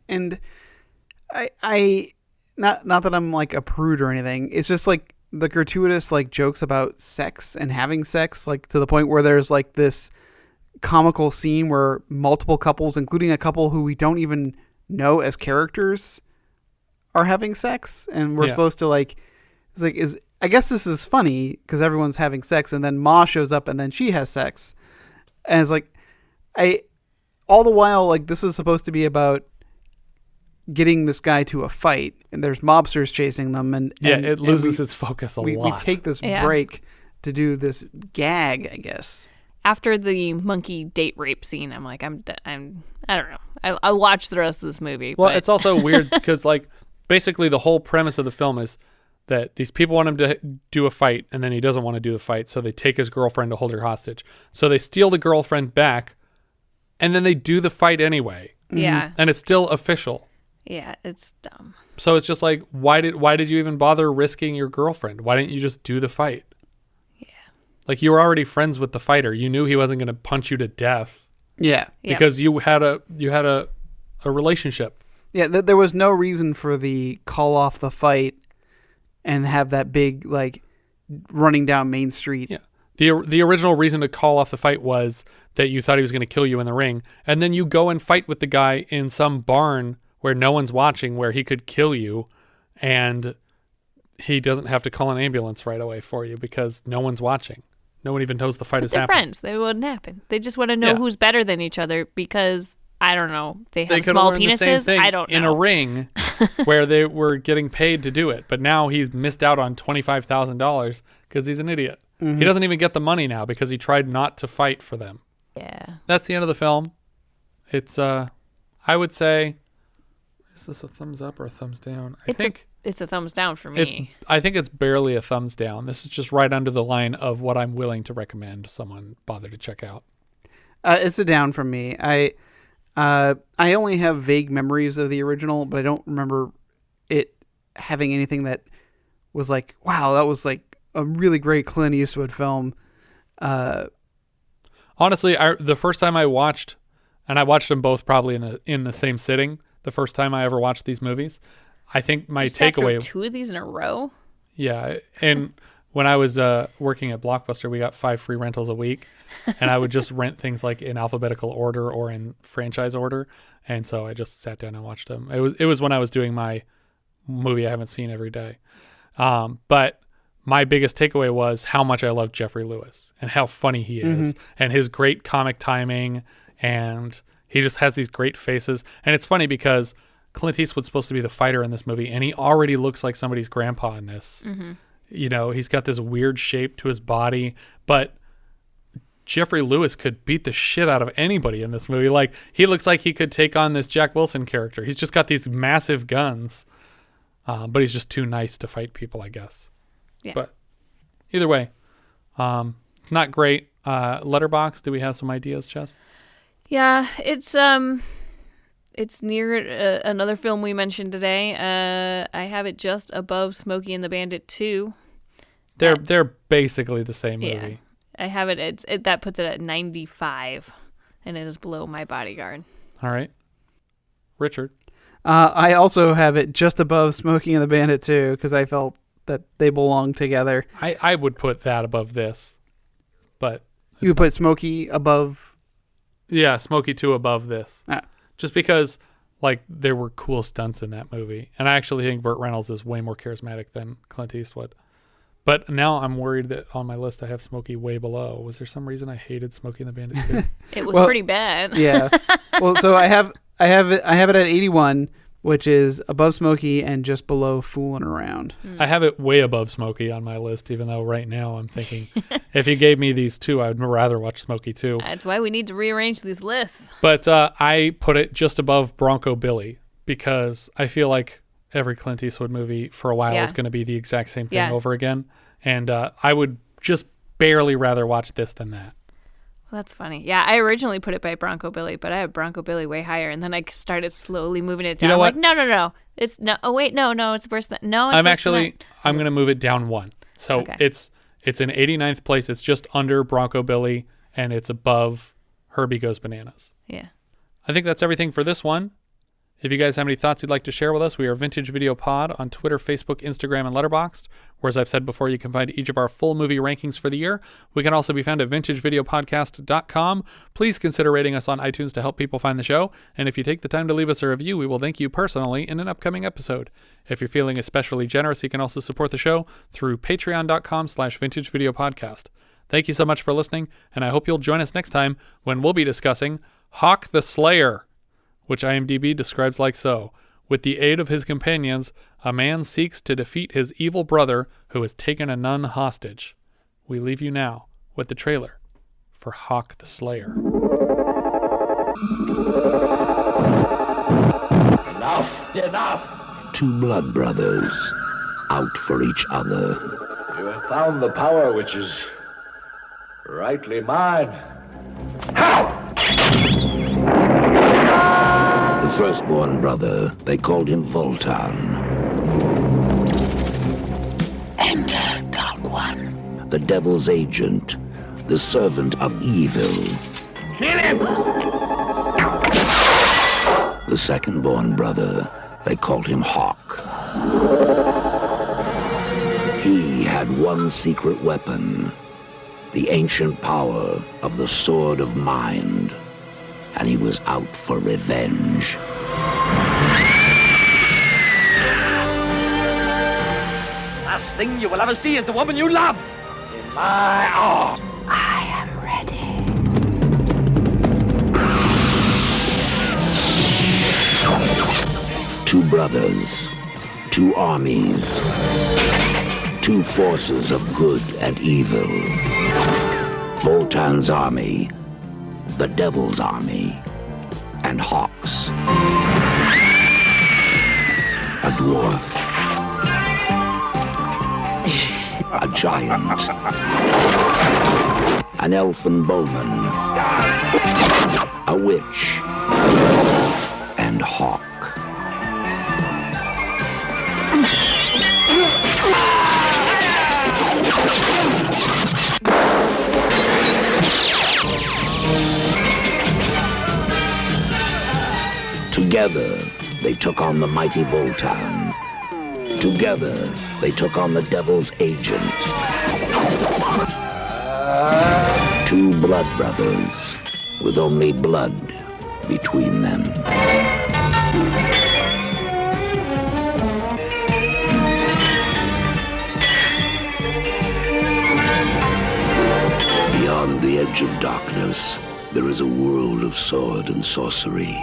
I not that I'm like a prude or anything. It's just like the gratuitous like jokes about sex and having sex, like to the point where there's like this comical scene where multiple couples, including a couple who we don't even know as characters, are having sex, and we're supposed to I guess this is funny because everyone's having sex, and then Ma shows up and then she has sex, And it's like, all the while, like, this is supposed to be about getting this guy to a fight, and there's mobsters chasing them, and it loses its focus a lot. We take this break to do this gag, I guess. After the monkey date rape scene, I'm like, I don't know. I'll watch the rest of this movie. Well, but... it's also weird because, like, basically the whole premise of the film is that these people want him to do a fight, and then he doesn't want to do the fight, so they take his girlfriend to hold her hostage. So they steal the girlfriend back, and then they do the fight anyway. Yeah. And it's still official. Yeah, it's dumb. So it's just like, why did you even bother risking your girlfriend? Why didn't you just do the fight? Yeah. Like, you were already friends with the fighter. You knew he wasn't going to punch you to death. Yeah. Because you had a relationship. Yeah, there was no reason for the call off the fight and have that big, like, running down Main Street. Yeah. The original reason to call off the fight was that you thought he was going to kill you in the ring. And then you go and fight with the guy in some barn where no one's watching, where he could kill you, and he doesn't have to call an ambulance right away for you because no one's watching. No one even knows the fight is They're happening. friends. They wouldn't happen. They just want to know who's better than each other because, I don't know, they have small learned penises. the same thing I don't know. in a ring where they were getting paid to do it. But now he's missed out on $25,000 because he's an idiot. Mm-hmm. He doesn't even get the money now because he tried not to fight for them. Yeah. That's the end of the film. It's, I would say, is this a thumbs up or a thumbs down? I think it's a thumbs down for me. I think it's barely a thumbs down. This is just right under the line of what I'm willing to recommend someone bother to check out. It's a down from me. I only have vague memories of the original, but I don't remember it having anything that was like, wow, that was like a really great Clint Eastwood film. Honestly, the first time I watched, and I watched them both probably in the same sitting, the first time I ever watched these movies, I think my takeaway... two of these in a row? Yeah, and when I was working at Blockbuster, we got 5 free rentals a week, and I would just rent things like in alphabetical order or in franchise order, and so I just sat down and watched them. It was when I was doing my movie I haven't seen every day. But my biggest takeaway was how much I love Geoffrey Lewis and how funny he is and his great comic timing, and he just has these great faces. And it's funny because Clint Eastwood's supposed to be the fighter in this movie, and he already looks like somebody's grandpa in this. Mm-hmm. You know, he's got this weird shape to his body, but Geoffrey Lewis could beat the shit out of anybody in this movie. Like, he looks like he could take on this Jack Wilson character. He's just got these massive guns, but he's just too nice to fight people, I guess. Yeah. But either way, not great. Letterboxd, do we have some ideas, Jess? Yeah, it's near another film we mentioned today. I have it just above Smokey and the Bandit 2. They're basically the same movie. Yeah, I have it. That puts it at 95, and it is below My Bodyguard. All right, Richard. I also have it just above Smokey and the Bandit 2 because I felt that they belong together. I would put that above this, but you would put Smokey above. Yeah, Smokey 2 above this. Ah. Just because, like, there were cool stunts in that movie. And I actually think Burt Reynolds is way more charismatic than Clint Eastwood. But now I'm worried that on my list I have Smokey way below. Was there some reason I hated Smokey and the Bandit 2? It was pretty bad. Yeah. Well, so I have it at 81, which is above Smokey and just below Fooling Around. I have it way above Smokey on my list, even though right now I'm thinking if you gave me these two, I would rather watch Smokey 2. That's why we need to rearrange these lists. But I put it just above Bronco Billy because I feel like every Clint Eastwood movie for a while is going to be the exact same thing over again. And I would just barely rather watch this than that. Well, that's funny. Yeah, I originally put it by Bronco Billy, but I have Bronco Billy way higher, and then I started slowly moving it down. You know what? Like, no. It's no. Oh wait, no. It's worse than no. It's I'm worse actually. than that. I'm going to move it down one. So Okay. it's in 89th place. It's just under Bronco Billy, and it's above Herbie Goes Bananas. Yeah. I think that's everything for this one. If you guys have any thoughts you'd like to share with us, we are Vintage Video Pod on Twitter, Facebook, Instagram, and Letterboxd, where, as I've said before, you can find each of our full movie rankings for the year. We can also be found at vintagevideopodcast.com. Please consider rating us on iTunes to help people find the show, and if you take the time to leave us a review, we will thank you personally in an upcoming episode. If you're feeling especially generous, you can also support the show through patreon.com/vintagevideopodcast. Thank you so much for listening, and I hope you'll join us next time when we'll be discussing Hawk the Slayer, which IMDb describes like so. With the aid of his companions, a man seeks to defeat his evil brother who has taken a nun hostage. We leave you now with the trailer for Hawk the Slayer. Enough! Two blood brothers, out for each other. You have found the power which is rightly mine. The firstborn brother, they called him Voltan. Enter, Dark One. The devil's agent, the servant of evil. Kill him! The second-born brother, they called him Hawk. He had one secret weapon, the ancient power of the Sword of Mind, and he was out for revenge. Last thing you will ever see is the woman you love in my arms. I am ready. Two brothers, two armies, two forces of good and evil. Voltan's army, the devil's army, and Hawk's. A dwarf, a giant, an elfin bowman, a witch, and Hawk. Together, they took on the mighty Voltan. Together, they took on the devil's agent. Two blood brothers, with only blood between them. Beyond the edge of darkness, there is a world of sword and sorcery.